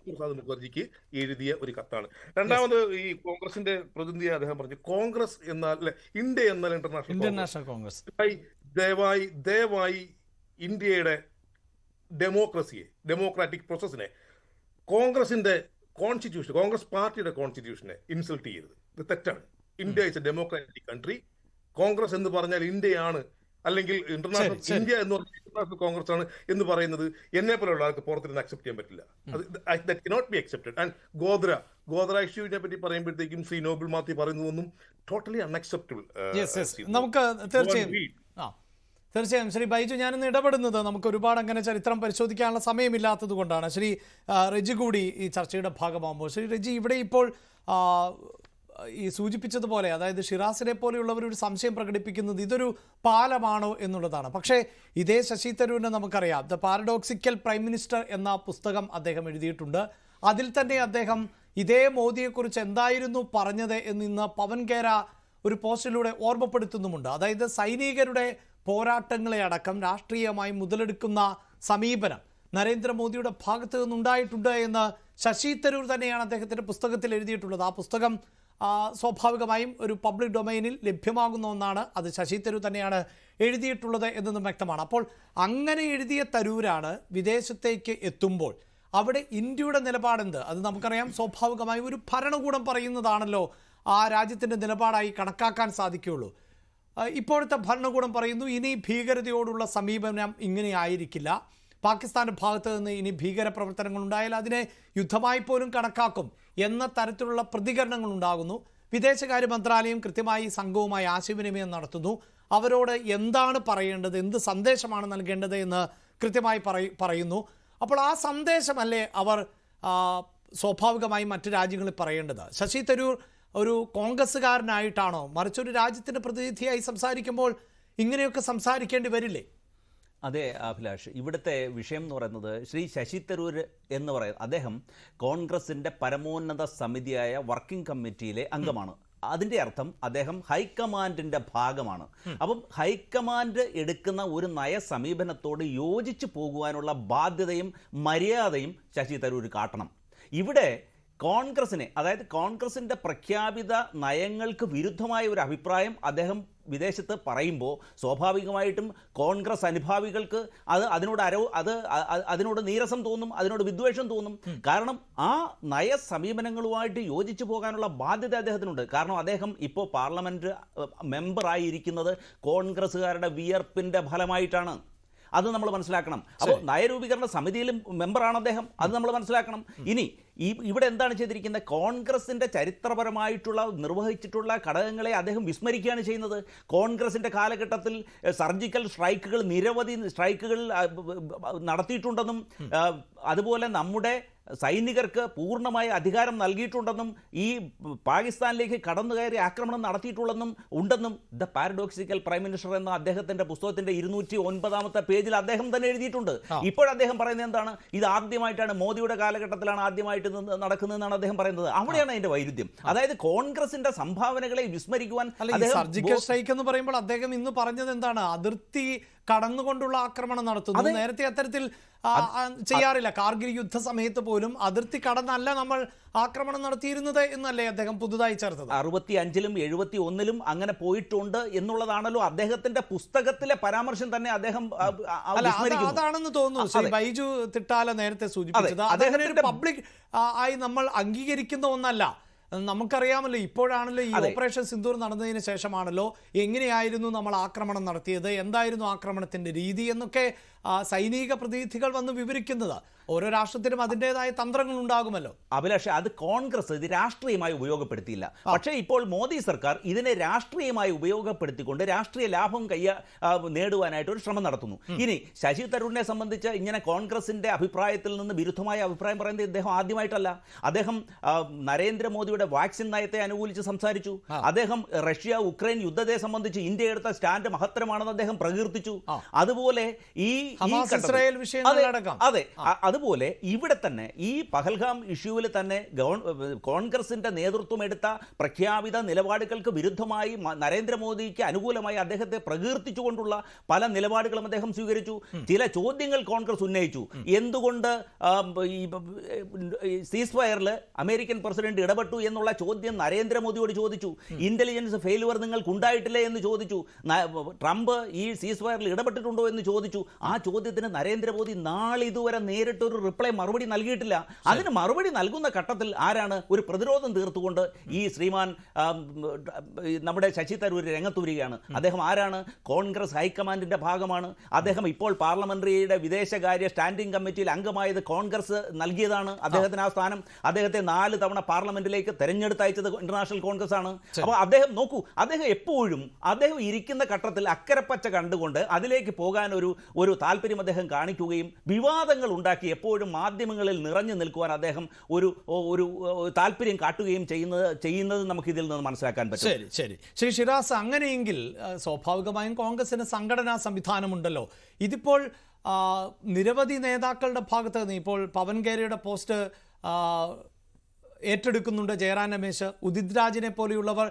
പ്രസാദ് മുഖർജിക്ക് എഴുതിയ ഒരു കത്താണ്. രണ്ടാമത് ഈ കോൺഗ്രസിന്റെ പ്രതിനിധിയെ അദ്ദേഹം പറഞ്ഞു, കോൺഗ്രസ് എന്നാൽ ഇന്ത്യ എന്നാൽ ഇന്റർനാഷണൽ കോൺഗ്രസ്. ദയവായി ഇന്ത്യയുടെ ഡെമോക്രസിയെ, ഡെമോക്രാറ്റിക് പ്രോസസ്സിനെ, കോൺഗ്രസിന്റെ കോൺസ്റ്റിറ്റ്യൂഷൻ, കോൺഗ്രസ് പാർട്ടിയുടെ കോൺസ്റ്റിറ്റ്യൂഷനെ ഇൻസൾട്ട് ചെയ്യരുത്. ഇത് തെറ്റാണ്. India is A democratic country. Congress എന്ന് പറഞ്ഞാൽ ഇന്ത്യയാണ്, അല്ലെങ്കിൽ ഇന്റർനാഷണൽ ഇന്ത്യ എന്ന് പറഞ്ഞാൽ ഇന്റർനാഷണൽ കോൺഗ്രസ് ആണ് എന്ന് പറയുന്നത് എന്നെ പോലെയുള്ള ആൾക്ക് പുറത്തുനിന്ന് അക്സെപ്റ്റ് ചെയ്യാൻ പറ്റില്ല. That cannot be accepted. And Godhra ഇഷ്യൂവിനെ പറ്റി പറയുമ്പോഴത്തേക്കും ശ്രീ നോബിൾ മാത്യു പറയുന്നതൊന്നും ടോട്ടലി അൺഅക്സെപ്റ്റബിൾ. നമുക്ക് തീർച്ചയായും ശ്രീ ബൈജു, ഞാനിന്ന് ഇടപെടുന്നത് നമുക്ക് ഒരുപാട് അങ്ങനെ ചരിത്രം പരിശോധിക്കാനുള്ള സമയമില്ലാത്തത് കൊണ്ടാണ്. ശ്രീ റെജി കൂടി ഈ ചർച്ചയുടെ ഭാഗമാകുമ്പോൾ, ശ്രീ റെജി, ഇവിടെ ഇപ്പോൾ ഈ സൂചിപ്പിച്ചതുപോലെ, അതായത് ഷിറാസിനെ പോലെയുള്ളവർ ഒരു സംശയം പ്രകടിപ്പിക്കുന്നത് ഇതൊരു പാലമാണോ എന്നുള്ളതാണ്. പക്ഷേ ഇതേ ശശി തരൂരിനെ നമുക്കറിയാം. ദ പാരഡോക്സിക്കൽ പ്രൈം മിനിസ്റ്റർ എന്ന പുസ്തകം അദ്ദേഹം എഴുതിയിട്ടുണ്ട്. അതിൽ തന്നെ അദ്ദേഹം ഇതേ മോദിയെക്കുറിച്ച് എന്തായിരുന്നു പറഞ്ഞത് എന്നിന്ന് പവൻ ഖേര ഒരു പോസ്റ്റിലൂടെ ഓർമ്മപ്പെടുത്തുന്നുമുണ്ട്. അതായത് സൈനികരുടെ പോരാട്ടങ്ങളെ അടക്കം രാഷ്ട്രീയമായി മുതലെടുക്കുന്ന സമീപനം നരേന്ദ്രമോദിയുടെ ഭാഗത്ത് നിന്നുണ്ടായിട്ടുണ്ട് എന്ന് ശശി തരൂർ തന്നെയാണ് അദ്ദേഹത്തിൻ്റെ പുസ്തകത്തിൽ എഴുതിയിട്ടുള്ളത്. ആ പുസ്തകം സ്വാഭാവികമായും ഒരു പബ്ലിക് ഡൊമൈനിൽ ലഭ്യമാകുന്ന ഒന്നാണ്. അത് ശശി തരൂർ തന്നെയാണ് എഴുതിയിട്ടുള്ളത് എന്നതും വ്യക്തമാണ്. അപ്പോൾ അങ്ങനെ എഴുതിയ തരൂരാണ് വിദേശത്തേക്ക് എത്തുമ്പോൾ അവിടെ ഇന്ത്യയുടെ നിലപാടെന്ത്? അത് നമുക്കറിയാം. സ്വാഭാവികമായും ഒരു ഭരണകൂടം പറയുന്നതാണല്ലോ ആ രാജ്യത്തിൻ്റെ നിലപാടായി കണക്കാക്കാൻ സാധിക്കുകയുള്ളൂ. ഇപ്പോഴത്തെ ഭരണകൂടം പറയുന്നു ഇനി ഭീകരതയോടുള്ള സമീപനം ഇങ്ങനെ ആയിരിക്കില്ല, പാകിസ്ഥാൻ്റെ ഭാഗത്ത് നിന്ന് ഇനി ഭീകരപ്രവർത്തനങ്ങൾ ഉണ്ടായാൽ അതിനെ യുദ്ധമായി പോലും കണക്കാക്കും എന്ന തരത്തിലുള്ള പ്രതികരണങ്ങൾ ഉണ്ടാകുന്നു. വിദേശകാര്യ മന്ത്രാലയം കൃത്യമായി സംഘവുമായി ആശയവിനിമയം നടത്തുന്നു. അവരോട് എന്താണ് പറയേണ്ടത്, എന്ത് സന്ദേശമാണ് നൽകേണ്ടത് എന്ന് കൃത്യമായി പറയുന്നു. അപ്പോൾ ആ സന്ദേശമല്ലേ അവർ സ്വാഭാവികമായും മറ്റു രാജ്യങ്ങളിൽ പറയേണ്ടത്? ശശി തരൂർ ഒരു കോൺഗ്രസ്സുകാരനായിട്ടാണോ, മറിച്ചൊരു രാജ്യത്തിൻ്റെ പ്രതിനിധിയായി സംസാരിക്കുമ്പോൾ ഇങ്ങനെയൊക്കെ സംസാരിക്കേണ്ടി വരില്ലേ? അതെ അഭിലാഷ്, ഇവിടുത്തെ വിഷയം എന്ന് പറയുന്നത് ശ്രീ ശശി തരൂർ എന്ന് പറയുന്നത് അദ്ദേഹം കോൺഗ്രസിൻ്റെ പരമോന്നത സമിതിയായ വർക്കിംഗ് കമ്മിറ്റിയിലെ അംഗമാണ്. അതിൻ്റെ അർത്ഥം അദ്ദേഹം ഹൈക്കമാൻഡിൻ്റെ ഭാഗമാണ്. അപ്പം ഹൈക്കമാൻഡ് എടുക്കുന്ന ഒരു നയ സമീപനത്തോട് യോജിച്ചു പോകുവാനുള്ള ബാധ്യതയും മര്യാദയും ശശി തരൂർ കാട്ടണം. ഇവിടെ കോൺഗ്രസിനെ, അതായത് കോൺഗ്രസിൻ്റെ പ്രഖ്യാപിത നയങ്ങൾക്ക് വിരുദ്ധമായ ഒരു അഭിപ്രായം അദ്ദേഹം വിദേശത്ത് പറയുമ്പോൾ സ്വാഭാവികമായിട്ടും കോൺഗ്രസ് അനുഭാവികൾക്ക് അതിനോട് നീരസം തോന്നും, അതിനോട് വിദ്വേഷം തോന്നും. കാരണം ആ നയ സമീപനങ്ങളുമായിട്ട് യോജിച്ചു പോകാനുള്ള ബാധ്യത അദ്ദേഹത്തിനുണ്ട്. കാരണം അദ്ദേഹം ഇപ്പോൾ പാർലമെൻറ്റ് മെമ്പറായിരിക്കുന്നത് കോൺഗ്രസ്സുകാരുടെ വിയർപ്പിൻ്റെ ഫലമായിട്ടാണ്. അത് നമ്മൾ മനസ്സിലാക്കണം. അപ്പോൾ നയരൂപീകരണ സമിതിയിലും മെമ്പറാണ് അദ്ദേഹം, അത് നമ്മൾ മനസ്സിലാക്കണം. ഇനി ഇവിടെ എന്താണ് ചെയ്തിരിക്കുന്നത്? കോൺഗ്രസിൻ്റെ ചരിത്രപരമായിട്ടുള്ള നിർവഹിച്ചിട്ടുള്ള ഘടകങ്ങളെ അദ്ദേഹം വിസ്മരിക്കുകയാണ് ചെയ്യുന്നത്. കോൺഗ്രസിൻ്റെ കാലഘട്ടത്തിൽ സർജിക്കൽ സ്ട്രൈക്കുകൾ, നിരവധി സ്ട്രൈക്കുകൾ നടത്തിയിട്ടുണ്ടെന്നും അതുപോലെ നമ്മുടെ സൈനികർക്ക് പൂർണ്ണമായ അധികാരം നൽകിയിട്ടുണ്ടെന്നും ഈ പാകിസ്ഥാനിലേക്ക് കടന്നു കയറി ആക്രമണം നടത്തിയിട്ടുള്ളെന്നും ഉണ്ടെന്നും ദ പാരഡോക്സിക്കൽ പ്രൈം മിനിസ്റ്റർ എന്ന അദ്ദേഹത്തിൻ്റെ പുസ്തകത്തിൻ്റെ 209 പേജിൽ അദ്ദേഹം തന്നെ എഴുതിയിട്ടുണ്ട്. ഇപ്പോഴദ്ദേഹം പറയുന്നത് എന്താണ്? ഇത് ആദ്യമായിട്ടാണ്, മോദിയുടെ കാലഘട്ടത്തിലാണ് ആദ്യമായിട്ട് നടക്കുന്നതെന്നാണ് അദ്ദേഹം പറയുന്നത്. അവിടെയാണ് അതിന്റെ വൈരുദ്ധ്യം. അതായത് കോൺഗ്രസിന്റെ സംഭാവനകളെ വിസ്മരിക്കുവാൻ സർജിക്കൽ സ്ട്രൈക്ക് എന്ന് പറയുമ്പോൾ അദ്ദേഹം ഇന്ന് പറഞ്ഞത് എന്താണ്? അതിർത്തി കടന്നുകൊണ്ടുള്ള ആക്രമണം നടത്തുന്നു. നേരത്തെ അത്തരത്തിൽ ചെയ്യാറില്ല. കാർഗിൽ യുദ്ധ സമയത്ത് പോലും അതിർത്തി കടന്നല്ല നമ്മൾ ആക്രമണം നടത്തിയിരുന്നത് എന്നല്ലേ അദ്ദേഹം പുതുതായി ചേർത്തത്. 65-ലും 71-ലും അങ്ങനെ പോയിട്ടുണ്ട് എന്നുള്ളതാണല്ലോ അദ്ദേഹത്തിന്റെ പുസ്തകത്തിലെ പരാമർശം തന്നെ. അദ്ദേഹം അതാണെന്ന് തോന്നുന്നു ശ്രീ ബൈജു തിട്ടാല നേരത്തെ സൂചിപ്പിച്ചത്. അദ്ദേഹം പബ്ലിക് ആയി നമ്മൾ അംഗീകരിക്കുന്ന ഒന്നല്ല. നമുക്കറിയാമല്ലോ, ഇപ്പോഴാണല്ലോ ഈ ഓപ്പറേഷൻ സിന്ദൂർ നടന്നതിന് ശേഷമാണല്ലോ എങ്ങനെയായിരുന്നു നമ്മൾ ആക്രമണം നടത്തിയത്, എന്തായിരുന്നു ആക്രമണത്തിന്റെ രീതി എന്നൊക്കെ സൈനിക പ്രതിനിധികൾ വന്ന് വിവരിക്കുന്നത്. ഓരോ രാഷ്ട്രത്തിനും അതിൻ്റെതായ തന്ത്രങ്ങൾ ഉണ്ടാകുമല്ലോ. അഭിലാഷ്, അത് കോൺഗ്രസ് ഇത് രാഷ്ട്രീയമായി ഉപയോഗപ്പെടുത്തിയില്ല. പക്ഷേ ഇപ്പോൾ മോദി സർക്കാർ ഇതിനെ രാഷ്ട്രീയമായി ഉപയോഗപ്പെടുത്തിക്കൊണ്ട് രാഷ്ട്രീയ ലാഭം നേടുവാനായിട്ട് ഒരു ശ്രമം നടത്തുന്നു. ഇനി ശശി തരൂരിനെ സംബന്ധിച്ച് ഇങ്ങനെ കോൺഗ്രസിന്റെ അഭിപ്രായത്തിൽ നിന്ന് വിരുദ്ധമായ അഭിപ്രായം പറയുന്നത് ഇദ്ദേഹം ആദ്യമായിട്ടല്ല. അദ്ദേഹം നരേന്ദ്രമോദിയുടെ വാക്സിൻ നയത്തെ അനുകൂലിച്ച് സംസാരിച്ചു. അദ്ദേഹം റഷ്യ ഉക്രൈൻ യുദ്ധത്തെ സംബന്ധിച്ച് ഇന്ത്യ എടുത്ത സ്റ്റാൻഡ് മഹത്തരമാണെന്ന് അദ്ദേഹം പ്രകീർത്തിച്ചു. അതുപോലെ അതെ, അതുപോലെ ഇവിടെ തന്നെ ഈ പഹൽഗാം ഇഷ്യൂവിൽ തന്നെ കോൺഗ്രസിന്റെ നേതൃത്വം എടുത്ത പ്രഖ്യാപിത നിലപാടുകൾക്ക് വിരുദ്ധമായി നരേന്ദ്രമോദിക്ക് അനുകൂലമായി അദ്ദേഹത്തെ പ്രകീർത്തിച്ചുകൊണ്ടുള്ള പല നിലപാടുകളും അദ്ദേഹം സ്വീകരിച്ചു. ചില ചോദ്യങ്ങൾ കോൺഗ്രസ് ഉന്നയിച്ചു. എന്തുകൊണ്ട് സീസ് ഫയറിൽ അമേരിക്കൻ പ്രസിഡന്റ് ഇടപെട്ടു എന്നുള്ള ചോദ്യം നരേന്ദ്രമോദിയോട് ചോദിച്ചു. ഇന്റലിജൻസ് ഫെയിലുവർ നിങ്ങൾക്കുണ്ടായിട്ടില്ലേ എന്ന് ചോദിച്ചു. ട്രംപ് ഈ സീസ് ഫയറിൽ ഇടപെട്ടിട്ടുണ്ടോ എന്ന് ചോദിച്ചു. ആ ചോദ്യത്തിന് നരേന്ദ്രമോദി നാളിതുവരെ നേരിട്ടൊരു മറുപടി നൽകിയിട്ടില്ല. അതിന് മറുപടി നൽകുന്ന ഘട്ടത്തിൽ ആരാണ് ഒരു പ്രതിരോധം തീർത്തുകൊണ്ട് ഈ ശ്രീമാൻ നമ്മുടെ ശശി തരൂർ രംഗത്ത് വരികയാണ്. അദ്ദേഹം ആരാണ്? കോൺഗ്രസ് ഹൈക്കമാൻഡിന്റെ ഭാഗമാണ്. അദ്ദേഹം ഇപ്പോൾ പാർലമെന്ററിയുടെ വിദേശകാര്യ സ്റ്റാൻഡിംഗ് കമ്മിറ്റിയിൽ അംഗമായത് കോൺഗ്രസ് നൽകിയതാണ്. അദ്ദേഹത്തിന് ആ സ്ഥാനം, അദ്ദേഹത്തെ 4 തവണ പാർലമെന്റിലേക്ക് തെരഞ്ഞെടുത്തയച്ചത് ഇന്റർനാഷണൽ കോൺഗ്രസ് ആണ്. അപ്പോൾ അദ്ദേഹം നോക്കൂ, അദ്ദേഹം എപ്പോഴും അദ്ദേഹം ഇരിക്കുന്ന ഘട്ടത്തിൽ അക്കരപ്പച്ച കണ്ടുകൊണ്ട് അതിലേക്ക് പോകാൻ ഒരു താല്പര്യം അദ്ദേഹം കാണിക്കുകയും വിവാദങ്ങൾ ഉണ്ടാക്കി എപ്പോഴും മാധ്യമങ്ങളിൽ നിറഞ്ഞു നിൽക്കുവാൻ അദ്ദേഹം ഒരു താല്പര്യം കാട്ടുകയും ചെയ്യുന്നത് നമുക്ക് ഇതിൽ നിന്ന് മനസ്സിലാക്കാൻ പറ്റും. ശരി ശരി ശ്രീ ഷിറാസ്, അങ്ങനെയെങ്കിൽ സ്വാഭാവികമായും കോൺഗ്രസിന് സംഘടനാ സംവിധാനമുണ്ടല്ലോ. ഇതിപ്പോൾ നിരവധി നേതാക്കളുടെ ഭാഗത്ത് നിന്ന് ഇപ്പോൾ പവൻ ഖേരയുടെ പോസ്റ്റ് ഏറ്റെടുക്കുന്നുണ്ട് ജയറാം രമേശ്. ഉദിത് രാജിനെ പോലെയുള്ളവർ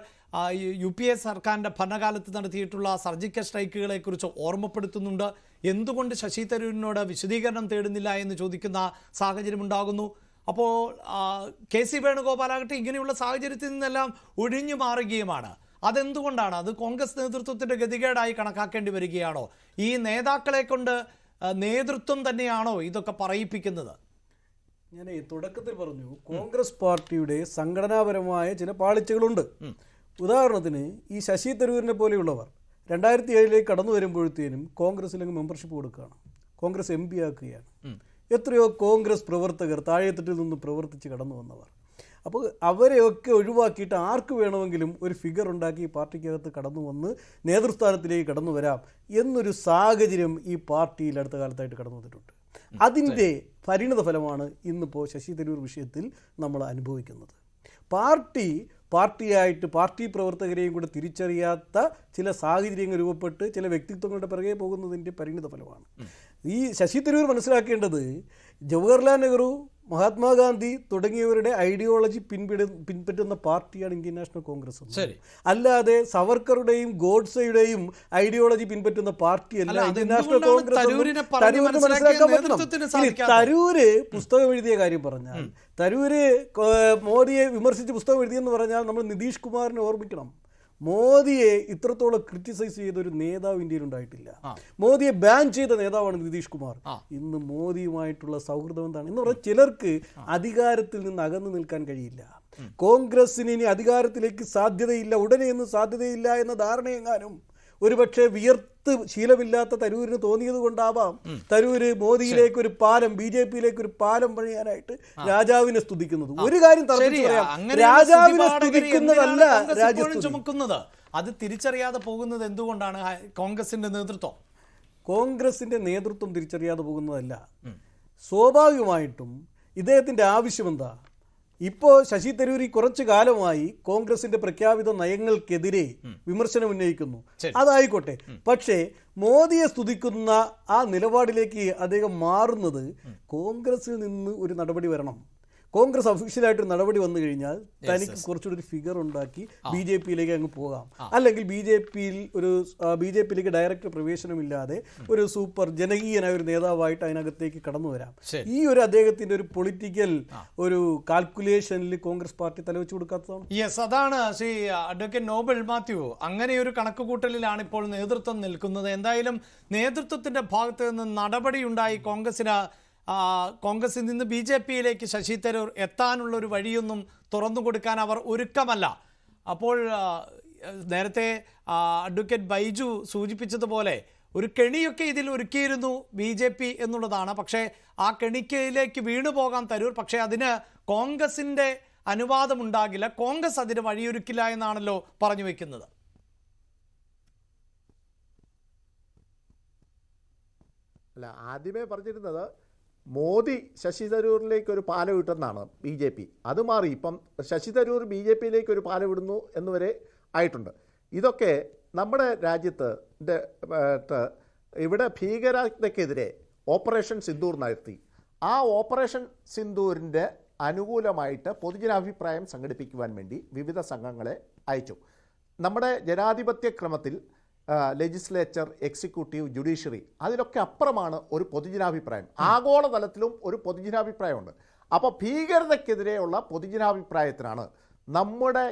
UPA സർക്കാരിൻ്റെ ഭരണകാലത്ത് നടത്തിയിട്ടുള്ള സർജിക്കൽ സ്ട്രൈക്കുകളെ കുറിച്ച് ഓർമ്മപ്പെടുത്തുന്നുണ്ട്. എന്തുകൊണ്ട് ശശി തരൂരിനോട് വിശദീകരണം തേടുന്നില്ല എന്ന് ചോദിക്കുന്ന സാഹചര്യം ഉണ്ടാകുന്നു. അപ്പോൾ KC വേണുഗോപാലാകട്ടെ ഇങ്ങനെയുള്ള സാഹചര്യത്തിൽ നിന്നെല്ലാം ഒഴിഞ്ഞു മാറുകയുമാണ്. അതെന്തുകൊണ്ടാണ്? അത് കോൺഗ്രസ് നേതൃത്വത്തിൻ്റെ ഗതികേടായി കണക്കാക്കേണ്ടി വരികയാണോ? ഈ നേതാക്കളെ കൊണ്ട് നേതൃത്വം തന്നെയാണോ ഇതൊക്കെ പറയിപ്പിക്കുന്നത്? ഞാൻ തുടക്കത്തിൽ പറഞ്ഞു, കോൺഗ്രസ് പാർട്ടിയുടെ സംഘടനാപരമായ ചില പാളിച്ചകളുണ്ട്. ഉദാഹരണത്തിന് ഈ ശശി തരൂരിനെ പോലെയുള്ളവർ 2007 കടന്നു വരുമ്പോഴത്തേനും കോൺഗ്രസിലേക്ക് മെമ്പർഷിപ്പ് കൊടുക്കുകയാണ്, കോൺഗ്രസ് MP ആക്കുകയാണ്. എത്രയോ കോൺഗ്രസ് പ്രവർത്തകർ താഴെത്തട്ടിൽ നിന്ന് പ്രവർത്തിച്ച് കടന്നു വന്നവർ. അപ്പോൾ അവരെയൊക്കെ ഒഴിവാക്കിയിട്ട് ആർക്ക് വേണമെങ്കിലും ഒരു ഫിഗർ ഉണ്ടാക്കി പാർട്ടിക്കകത്ത് കടന്നു വന്ന് നേതൃസ്ഥാനത്തിലേക്ക് കടന്നു വരാം എന്നൊരു സാഹചര്യം ഈ പാർട്ടിയിൽ അടുത്ത കാലത്തായിട്ട് കടന്നു വന്നിട്ടുണ്ട്. അതിൻ്റെ പരിണിത ഫലമാണ് ഇന്നിപ്പോൾ ശശി തരൂർ വിഷയത്തിൽ നമ്മൾ അനുഭവിക്കുന്നത്. പാർട്ടിയായിട്ട് പാർട്ടി പ്രവർത്തകരെയും കൂടെ തിരിച്ചറിയാത്ത ചില സാഹചര്യങ്ങൾ രൂപപ്പെട്ട് ചില വ്യക്തിത്വങ്ങളുടെ പിറകെ പോകുന്നതിൻ്റെ പരിണിത ഫലമാണ്. ഈ ശശി തരൂർ മനസ്സിലാക്കേണ്ടത് ജവഹർലാൽ നെഹ്റു, മഹാത്മാഗാന്ധി തുടങ്ങിയവരുടെ ഐഡിയോളജി പിൻപറ്റുന്ന പാർട്ടിയാണ് ഇന്ത്യൻ നാഷണൽ കോൺഗ്രസ്. അല്ലാതെ സവർക്കറുടെയും ഗോഡ്സെയുടെയും ഐഡിയോളജി പിൻപറ്റുന്ന പാർട്ടിയല്ല ഇന്ത്യൻ നാഷണൽ കോൺഗ്രസ്. തരൂര് പുസ്തകം എഴുതിയ കാര്യം പറഞ്ഞാൽ, തരൂര് മോദിയെ വിമർശിച്ച് പുസ്തകം എഴുതിയെന്ന് പറഞ്ഞാൽ നമ്മൾ നിതീഷ് കുമാറിനെ ഓർമ്മിക്കണം. മോദിയെ ഇത്രത്തോളം ക്രിറ്റിസൈസ് ചെയ്തൊരു നേതാവ് ഇന്ത്യയിൽ ഉണ്ടായിട്ടില്ല. മോദിയെ ബാൻ ചെയ്ത നേതാവാണ് നിതീഷ് കുമാർ. ഇന്ന് മോദിയുമായിട്ടുള്ള സൗഹൃദം എന്താണ് എന്ന് പറഞ്ഞാൽ ചിലർക്ക് അധികാരത്തിൽ നിന്ന് അകന്നു നിൽക്കാൻ കഴിയില്ല. കോൺഗ്രസിന് ഇനി അധികാരത്തിലേക്ക് സാധ്യതയില്ല, ഉടനെയൊന്നും സാധ്യതയില്ല എന്ന ധാരണയെങ്ങാനും ഒരുപക്ഷെ വിയർത്ത് ശീലമില്ലാത്ത തരൂരിന് തോന്നിയത് കൊണ്ടാവാം തരൂര് മോദിയിലേക്ക് ഒരു പാലം, BJP-യിലേക്ക് ഒരു പാലം പണിയാനായിട്ട് രാജാവിനെ സ്തുതിക്കുന്നത്. ഒരു കാര്യം രാജാവിനെ സ്തുതിക്കുന്നതല്ല രാജ്യം ചുമക്കുന്നത്. അത് തിരിച്ചറിയാതെ പോകുന്നത് എന്തുകൊണ്ടാണ്? കോൺഗ്രസിന്റെ നേതൃത്വം തിരിച്ചറിയാതെ പോകുന്നതല്ല. സ്വാഭാവികമായിട്ടും ഇദ്ദേഹത്തിന്റെ ആവശ്യം എന്താ? ഇപ്പോൾ ശശി തരൂർ കുറച്ചു കാലമായി കോൺഗ്രസിന്റെ പ്രഖ്യാപിത നയങ്ങൾക്കെതിരെ വിമർശനം ഉന്നയിക്കുന്നു. അതായിക്കോട്ടെ, പക്ഷേ മോദിയെ സ്തുതിക്കുന്ന ആ നിലപാടിലേക്ക് അദ്ദേഹം മാറുന്നത് കോൺഗ്രസിൽ നിന്ന് ഒരു നടപടി വരണം. കോൺഗ്രസ് ഒഫീഷ്യലായിട്ട് നടപടി വന്നു കഴിഞ്ഞാൽ തനിക്ക് കുറച്ചുകൂടി ഒരു ഫിഗർ ഉണ്ടാക്കി BJP-യിലേക്ക് അങ്ങ് പോകാം. അല്ലെങ്കിൽ BJP-യിലേക്ക് ഡയറക്റ്റ് പ്രവേശനമില്ലാതെ ഒരു സൂപ്പർ ജനകീയനായ ഒരു നേതാവായിട്ട് അതിനകത്തേക്ക് കടന്നു വരാം. ഈ ഒരു അദ്ദേഹത്തിന്റെ ഒരു പൊളിറ്റിക്കൽ ഒരു കാൽക്കുലേഷനിൽ കോൺഗ്രസ് പാർട്ടി തലവെച്ച് കൊടുക്കാത്തതാണ്. യെസ്, അതാണ് ശ്രീ അഡ്വക്കേറ്റ് നോബൽ മാത്യു. അങ്ങനെ ഒരു കണക്കുകൂട്ടലിലാണ് ഇപ്പോൾ നേതൃത്വം നിൽക്കുന്നത്. എന്തായാലും നേതൃത്വത്തിന്റെ ഭാഗത്ത് നിന്ന് നടപടിയുണ്ടായി. കോൺഗ്രസിൽ നിന്ന് BJP-യിലേക്ക് ശശി തരൂർ എത്താനുള്ള ഒരു വഴിയൊന്നും തുറന്നു കൊടുക്കാൻ അവർ ഒരുക്കമല്ല. അപ്പോൾ നേരത്തെ അഡ്വക്കേറ്റ് ബൈജു സൂചിപ്പിച്ചതുപോലെ ഒരു കെണിയൊക്കെ ഇതിൽ ഒരുക്കിയിരുന്നു BJP എന്നുള്ളതാണ്. പക്ഷേ ആ കെണിക്കയിലേക്ക് വീണു പോകാൻ തരൂർ. പക്ഷേ അതിന് കോൺഗ്രസിൻ്റെ അനുവാദമുണ്ടാകില്ല, കോൺഗ്രസ് അതിന് വഴിയൊരുക്കില്ല എന്നാണല്ലോ പറഞ്ഞു വെക്കുന്നത്. അല്ല, ആദ്യമേ പറഞ്ഞിരുന്നത് മോദി ശശി തരൂരിലേക്ക് ഒരു പാലം ഇട്ടെന്നാണ് BJP. അത് മാറി ഇപ്പം ശശി തരൂർ BJP-യിലേക്ക് ഒരു പാലം ഇടുന്നു എന്നുവരെ ആയിട്ടുണ്ട്. ഇതൊക്കെ നമ്മുടെ രാജ്യത്ത് ഇവിടെ ഭീകരതയ്ക്കെതിരെ ഓപ്പറേഷൻ സിന്ദൂർ നടത്തി. ആ ഓപ്പറേഷൻ സിന്ദൂരിൻ്റെ അനുകൂലമായിട്ട് പൊതുജനാഭിപ്രായം സംഘടിപ്പിക്കുവാൻ വേണ്ടി വിവിധ സംഘങ്ങളെ അയച്ചു. നമ്മുടെ ജനാധിപത്യ ക്രമത്തിൽ ലെജിസ്ലേച്ചർ, എക്സിക്യൂട്ടീവ്, ജുഡീഷ്യറി, അതിലൊക്കെ അപ്പുറമാണ് ഒരു പൊതുജനാഭിപ്രായം. ആഗോളതലത്തിലും ഒരു പൊതുജനാഭിപ്രായമുണ്ട്. അപ്പോൾ ഭീകരതയ്ക്കെതിരെയുള്ള പൊതുജനാഭിപ്രായത്തിനാണ് നമ്മുടെ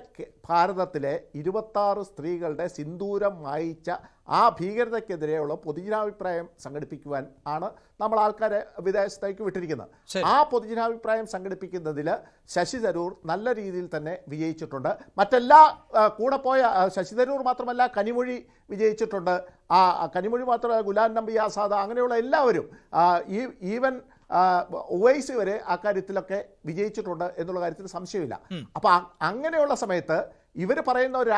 ഭാരതത്തിലെ 26 സ്ത്രീകളുടെ സിന്ദൂരം വായിച്ച ആ ഭീകരതയ്ക്കെതിരെയുള്ള പൊതുജനാഭിപ്രായം സംഘടിപ്പിക്കുവാൻ ആണ് നമ്മൾ ആൾക്കാരെ വിദേശത്തേക്ക് വിട്ടിരിക്കുന്നത്. ആ പൊതുജനാഭിപ്രായം സംഘടിപ്പിക്കുന്നതിൽ ശശി തരൂർ നല്ല രീതിയിൽ തന്നെ വിജയിച്ചിട്ടുണ്ട്. മറ്റെല്ലാ കൂടെ പോയ ശശി തരൂർ മാത്രമല്ല, കനിമൊഴി വിജയിച്ചിട്ടുണ്ട്. ആ കനിമൊഴി മാത്രമല്ല, ഗുലാം നബി ആസാദ്, അങ്ങനെയുള്ള എല്ലാവരും, ഈവൻ ഉവൈസി വരെ ആ കാര്യത്തിലൊക്കെ വിജയിച്ചിട്ടുണ്ട് എന്നുള്ള കാര്യത്തിൽ സംശയമില്ല. അപ്പോൾ അങ്ങനെയുള്ള സമയത്ത് ഇവർ പറയുന്ന ഒരു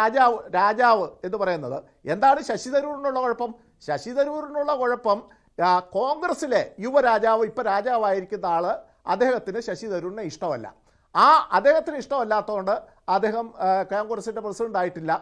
രാജാവ് എന്ന് പറയുന്നത് എന്താണ്? ശശി തരൂരിനുള്ള കുഴപ്പം. ശശി തരൂരിനുള്ള കുഴപ്പം കോൺഗ്രസിലെ യുവരാജാവ്, ഇപ്പം രാജാവായിരിക്കുന്ന ആള്, അദ്ദേഹത്തിന് ശശി തരൂരിനെ ഇഷ്ടമല്ല. അദ്ദേഹത്തിന് ഇഷ്ടമല്ലാത്തതുകൊണ്ട് അദ്ദേഹം കോൺഗ്രസിൻ്റെ പ്രസിഡന്റ് ആയിട്ടില്ല.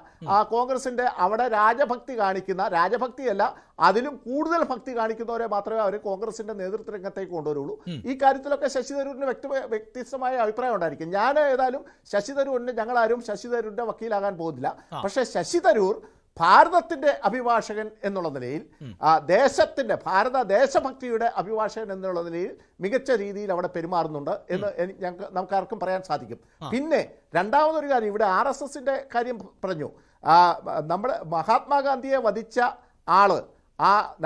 കോൺഗ്രസിൻ്റെ അവിടെ രാജഭക്തിയല്ല, അതിലും കൂടുതൽ ഭക്തി കാണിക്കുന്നവരെ മാത്രമേ അവർ കോൺഗ്രസിൻ്റെ നേതൃത്വ രംഗത്തേക്ക് കൊണ്ടുവരുള്ളൂ. ഈ കാര്യത്തിലൊക്കെ ശശി തരൂരിന് വ്യത്യസ്തമായ അഭിപ്രായം ഉണ്ടായിരിക്കും. ഞാൻ ഏതായാലും ശശി തരൂരിന്, ഞങ്ങളാരും ശശി തരൂരിൻ്റെ വക്കീലാകാൻ പോകുന്നില്ല. പക്ഷേ ശശി തരൂർ ഭാരതത്തിൻ്റെ അഭിഭാഷകൻ എന്നുള്ള നിലയിൽ, ഭാരത ദേശഭക്തിയുടെ അഭിഭാഷകൻ എന്നുള്ള നിലയിൽ മികച്ച രീതിയിൽ അവിടെ പെരുമാറുന്നുണ്ട് എന്ന് നമുക്കാർക്കും പറയാൻ സാധിക്കും. പിന്നെ രണ്ടാമതൊരു കാര്യം, ഇവിടെ RSSന്റെ കാര്യം പറഞ്ഞു. നമ്മുടെ മഹാത്മാഗാന്ധിയെ വധിച്ച ആള്,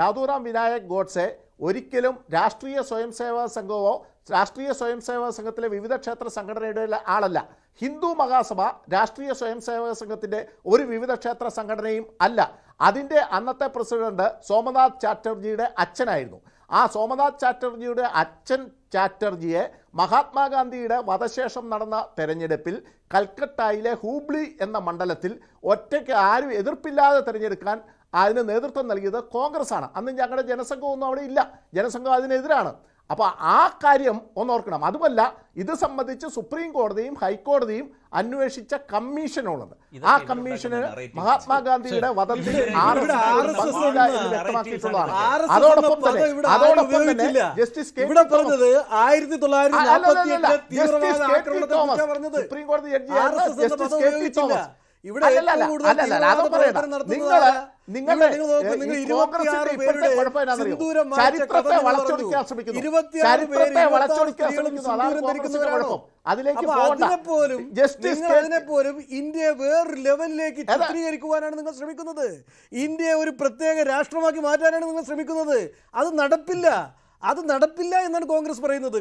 നാഥൂറാം വിനായക് ഗോഡ്സെ, ഒരിക്കലും രാഷ്ട്രീയ സ്വയംസേവക സംഘമോ രാഷ്ട്രീയ സ്വയംസേവക സംഘത്തിലെ വിവിധ ക്ഷേത്ര സംഘടനയുടെ ആളല്ല. ഹിന്ദു മഹാസഭ രാഷ്ട്രീയ സ്വയംസേവക സംഘത്തിൻ്റെ ഒരു വിവിധ ക്ഷേത്ര സംഘടനയും അല്ല. അതിൻ്റെ അന്നത്തെ പ്രസിഡന്റ് സോമനാഥ് ചാറ്റർജിയുടെ അച്ഛനായിരുന്നു. ആ സോമനാഥ് ചാറ്റർജിയുടെ അച്ഛൻ ചാറ്റർജിയെ മഹാത്മാഗാന്ധിയുടെ വധശേഷം നടന്ന തെരഞ്ഞെടുപ്പിൽ കൽക്കട്ടയിലെ ഹൂബ്ലി എന്ന മണ്ഡലത്തിൽ ഒറ്റയ്ക്ക് ആരും എതിർപ്പില്ലാതെ തിരഞ്ഞെടുക്കാൻ അതിന് നേതൃത്വം നൽകിയത് കോൺഗ്രസ് ആണ്. അന്ന് ഞങ്ങളുടെ ജനസംഘമൊന്നും അവിടെ ഇല്ല, ജനസംഘം അതിനെതിരാണ്. അപ്പോൾ ആ കാര്യം ഒന്നോർക്കണം. അതുമല്ല, ഇത് സംബന്ധിച്ച് സുപ്രീം കോടതിയും ഹൈക്കോടതിയും അന്വേഷിച്ച കമ്മീഷനുള്ളത്. ആ കമ്മീഷന് മഹാത്മാഗാന്ധിയുടെ വധത്തിൽ വ്യക്തമാക്കിയിട്ടുള്ളതാണ്. അതോടൊപ്പം തന്നെ justice K T Thomas, supreme കോടതി ജഡ്ജിയായ ജസ്റ്റിസ് കെ ടി തോമസ്, ഇവിടെ ചരിത്രത്തെ വളച്ചൊടിക്കാൻ ശ്രമിക്കുന്നു. അതിലേക്ക് പോലും ഇന്ത്യയെ വേറൊരു ലെവലിലേക്ക് ചിത്രീകരിക്കുവാനാണ് നിങ്ങൾ ശ്രമിക്കുന്നത്. ഇന്ത്യയെ ഒരു പ്രത്യേക രാഷ്ട്രമാക്കി മാറ്റാനാണ് നിങ്ങൾ ശ്രമിക്കുന്നത്. അത് നടപ്പില്ല എന്നാണ് കോൺഗ്രസ് പറയുന്നത്.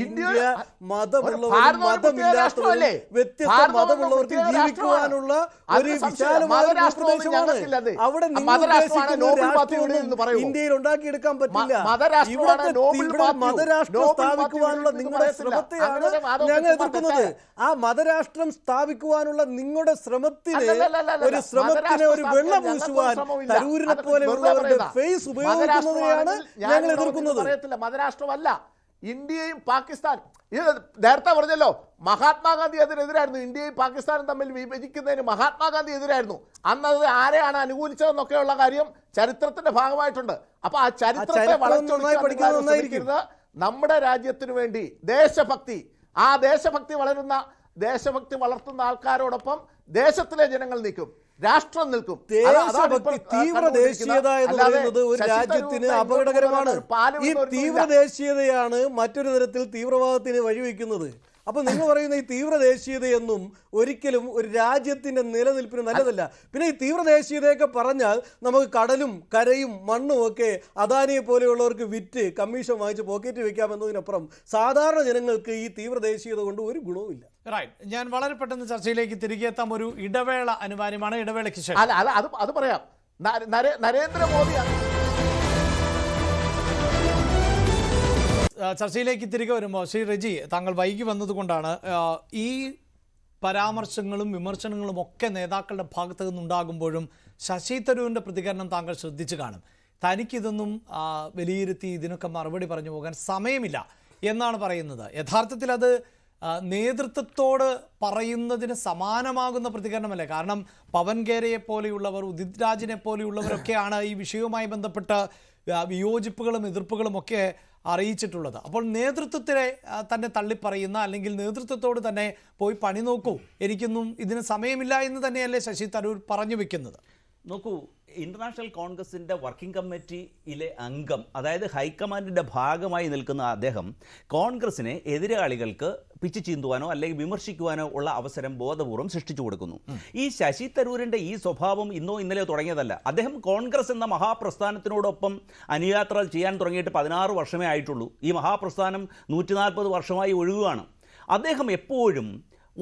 ഇന്ത്യ മതമുള്ളവരും മതമില്ലാത്തവരും വ്യത്യസ്ത മതമുള്ളവർക്ക് ജീവിക്കുവാനുള്ള ഒരു വിശാലമായ പ്രദേശമാണ്. അവിടെ ഇന്ത്യയിൽ ഉണ്ടാക്കിയെടുക്കാൻ പറ്റില്ല. ഇവിടെ മതരാഷ്ട്രം സ്ഥാപിക്കുവാനുള്ള നിങ്ങളുടെ ശ്രമത്തെയാണ് ഞങ്ങൾ എതിർക്കുന്നത്. ആ മതരാഷ്ട്രം സ്ഥാപിക്കുവാനുള്ള നിങ്ങളുടെ ശ്രമത്തിന് ഒരു വെള്ളം പൂശുവാൻ തരൂരിനെ പോലെയുള്ളവരുടെ ഫേസ് ഉപയോഗിക്കുന്നതിനെയാണ് ഞങ്ങൾ എതിർക്കുന്നത്. മതരാഷ്ട്രമല്ല ഇന്ത്യയും പാകിസ്ഥാൻ. ഇത് നേരത്തെ പറഞ്ഞല്ലോ, മഹാത്മാഗാന്ധി അതിനെതിരായിരുന്നു. ഇന്ത്യയും പാകിസ്ഥാനും തമ്മിൽ വിഭജിക്കുന്നതിന് മഹാത്മാഗാന്ധി എതിരായിരുന്നു. അന്നത് ആരെയാണ് അനുകൂലിച്ചതെന്നൊക്കെയുള്ള കാര്യം ചരിത്രത്തിന്റെ ഭാഗമായിട്ടുണ്ട്. അപ്പൊ ആ ചരിത്രത്തെ വളച്ചൊടിക്കുന്നത് നമ്മുടെ രാജ്യത്തിനു വേണ്ടി ദേശഭക്തി വളർത്തുന്ന ആൾക്കാരോടൊപ്പം ദേശത്തിലെ ജനങ്ങൾ നിൽക്കും, രാഷ്ട്രം നിൽക്കും. ദേശഭക്തി, തീവ്ര ദേശീയത എന്ന് പറയുന്നത് ഒരു രാജ്യത്തിന് അപകടകരമാണ്. ഈ തീവ്ര ദേശീയതയാണ് മറ്റൊരു തരത്തിൽ തീവ്രവാദത്തിന് വഴിവെക്കുന്നത്. അപ്പൊ നിങ്ങൾ പറയുന്ന ഈ തീവ്ര ദേശീയതയൊന്നും ഒരിക്കലും ഒരു രാജ്യത്തിന്റെ നിലനിൽപ്പിന് നല്ലതല്ല. പിന്നെ ഈ തീവ്ര ദേശീയതയൊക്കെ പറഞ്ഞാൽ നമുക്ക് കടലും കരയും മണ്ണും ഒക്കെ അദാനിയെ പോലെയുള്ളവർക്ക് വിറ്റ് കമ്മീഷൻ വാങ്ങിച്ച് പോക്കറ്റ് വെക്കാമെന്നതിനപ്പുറം സാധാരണ ജനങ്ങൾക്ക് ഈ തീവ്ര ദേശീയത കൊണ്ട് ഒരു ഗുണവുമില്ല. റൈറ്റ്, ഞാൻ വളരെ പെട്ടെന്ന് ചർച്ചയിലേക്ക് തിരികെ എത്താം. ഒരു ഇടവേള അനിവാര്യമാണ്. ഇടവേളയ്ക്ക് ശേഷം അത് പറയാം. നരേന്ദ്രമോദി ചർച്ചയിലേക്ക് തിരികെ വരുമ്പോൾ ശ്രീ റെജി, താങ്കൾ വൈകി വന്നതുകൊണ്ടാണ് ഈ പരാമർശങ്ങളും വിമർശനങ്ങളും ഒക്കെ നേതാക്കളുടെ ഭാഗത്തു നിന്നുണ്ടാകുമ്പോഴും ശശി തരൂരിൻ്റെ പ്രതികരണം താങ്കൾ ശ്രദ്ധിച്ചു കാണും. തനിക്കിതൊന്നും വിലയിരുത്തി ഇതിനൊക്കെ മറുപടി പറഞ്ഞു പോകാൻ സമയമില്ല എന്നാണ് പറയുന്നത്. യഥാർത്ഥത്തിൽ അത് നേതൃത്വത്തോട് പറയുന്നതിന് സമാനമാകുന്ന പ്രതികരണമല്ലേ? കാരണം പവൻ ഖേരയെ പോലെയുള്ളവർ, ഉദിത് രാജിനെ പോലെയുള്ളവരൊക്കെയാണ് ഈ വിഷയവുമായി ബന്ധപ്പെട്ട് വിയോജിപ്പുകളും എതിർപ്പുകളും ഒക്കെ അറിയിച്ചിട്ടുള്ളത്. അപ്പോൾ നേതൃത്വത്തിനെ തന്നെ തള്ളിപ്പറയുന്ന, അല്ലെങ്കിൽ നേതൃത്വത്തോട് തന്നെ പോയി പണി നോക്കൂ, എനിക്കൊന്നും ഇതിന് സമയമില്ല എന്ന് തന്നെയല്ലേ ശശി തരൂർ പറഞ്ഞു വെക്കുന്നത്? നോക്കൂ, ഇന്റർനാഷണൽ കോൺഗ്രസിൻ്റെ വർക്കിംഗ് കമ്മിറ്റിയിലെ അംഗം, അതായത് ഹൈക്കമാൻഡിൻ്റെ ഭാഗമായി നിൽക്കുന്ന അദ്ദേഹം കോൺഗ്രസിനെ എതിരാളികൾക്ക് പിച്ചു ചീന്തുവാനോ അല്ലെങ്കിൽ വിമർശിക്കുവാനോ ഉള്ള അവസരം ബോധപൂർവം സൃഷ്ടിച്ചു കൊടുക്കുന്നു. ഈ ശശി തരൂരിൻ്റെ ഈ സ്വഭാവം ഇന്നോ ഇന്നലെയോ തുടങ്ങിയതല്ല. അദ്ദേഹം കോൺഗ്രസ് എന്ന മഹാപ്രസ്ഥാനത്തിനോടൊപ്പം അനുയാത്ര ചെയ്യാൻ തുടങ്ങിയിട്ട് 16 വർഷമേ ആയിട്ടുള്ളൂ. ഈ മഹാപ്രസ്ഥാനം 140 വർഷമായി ഒഴുകുകയാണ്. അദ്ദേഹം എപ്പോഴും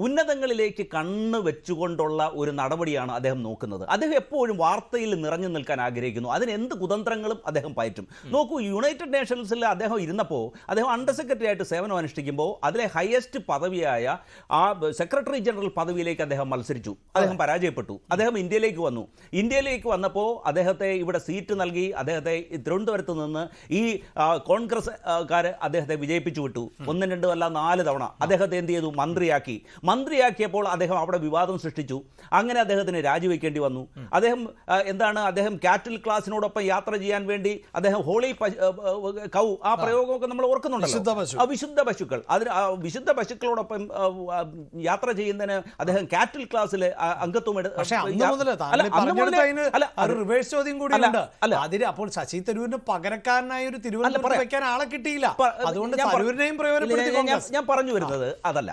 ഉന്നതങ്ങളിലേക്ക് കണ്ണ് വെച്ചുകൊണ്ടുള്ള ഒരു നടപടിയാണ് അദ്ദേഹം നോക്കുന്നത്. അദ്ദേഹം എപ്പോഴും വാർത്തയിൽ നിറഞ്ഞു നിൽക്കാൻ ആഗ്രഹിക്കുന്നു. അതിന് എന്ത് കുതന്ത്രങ്ങളും അദ്ദേഹം പയറ്റും. നോക്കൂ, യുണൈറ്റഡ് നേഷൻസിൽ അദ്ദേഹം ഇരുന്നപ്പോൾ അദ്ദേഹം അണ്ടർ സെക്രട്ടറി ആയിട്ട് സേവനം അനുഷ്ഠിക്കുമ്പോൾ അതിലെ ഹയസ്റ്റ് പദവിയായ ആ സെക്രട്ടറി ജനറൽ പദവിയിലേക്ക് അദ്ദേഹം മത്സരിച്ചു. അദ്ദേഹം പരാജയപ്പെട്ടു. അദ്ദേഹം ഇന്ത്യയിലേക്ക് വന്നപ്പോൾ അദ്ദേഹത്തെ ഇവിടെ സീറ്റ് നൽകി അദ്ദേഹത്തെ തിരുവനന്തപുരത്ത് നിന്ന് ഈ കോൺഗ്രസ്സുകാർ അദ്ദേഹത്തെ വിജയിപ്പിച്ചു വിട്ടു. 1, 2 അല്ല 4 തവണ അദ്ദേഹത്തെ എന്ത് ചെയ്തു? മന്ത്രിയാക്കിയപ്പോൾ അദ്ദേഹം അവിടെ വിവാദം സൃഷ്ടിച്ചു. അങ്ങനെ അദ്ദേഹത്തിന് രാജിവെക്കേണ്ടി വന്നു. അദ്ദേഹം കാറ്റൽ ക്ലാസിനോടൊപ്പം യാത്ര ചെയ്യാൻ വേണ്ടി അദ്ദേഹം ഹോളി കൗ, ആ പ്രയോഗമൊക്കെ നമ്മൾ ഓർക്കുന്നുണ്ടല്ലോ, വിശുദ്ധ പശുക്കൾ, വിശുദ്ധ പശുക്കളോടൊപ്പം യാത്ര ചെയ്യുന്നതിന് അദ്ദേഹം കാറ്റൽ ക്ലാസ്സിൽ അംഗത്വം അപ്പോൾ ശശി തരൂരിന് പകരക്കാരനായ ഒരു തിരുവനന്തപുരം വെക്കാൻ ആളെ കിട്ടിയില്ല. അതുകൊണ്ട് ഞാൻ പറഞ്ഞു വരുന്നത് അതല്ല.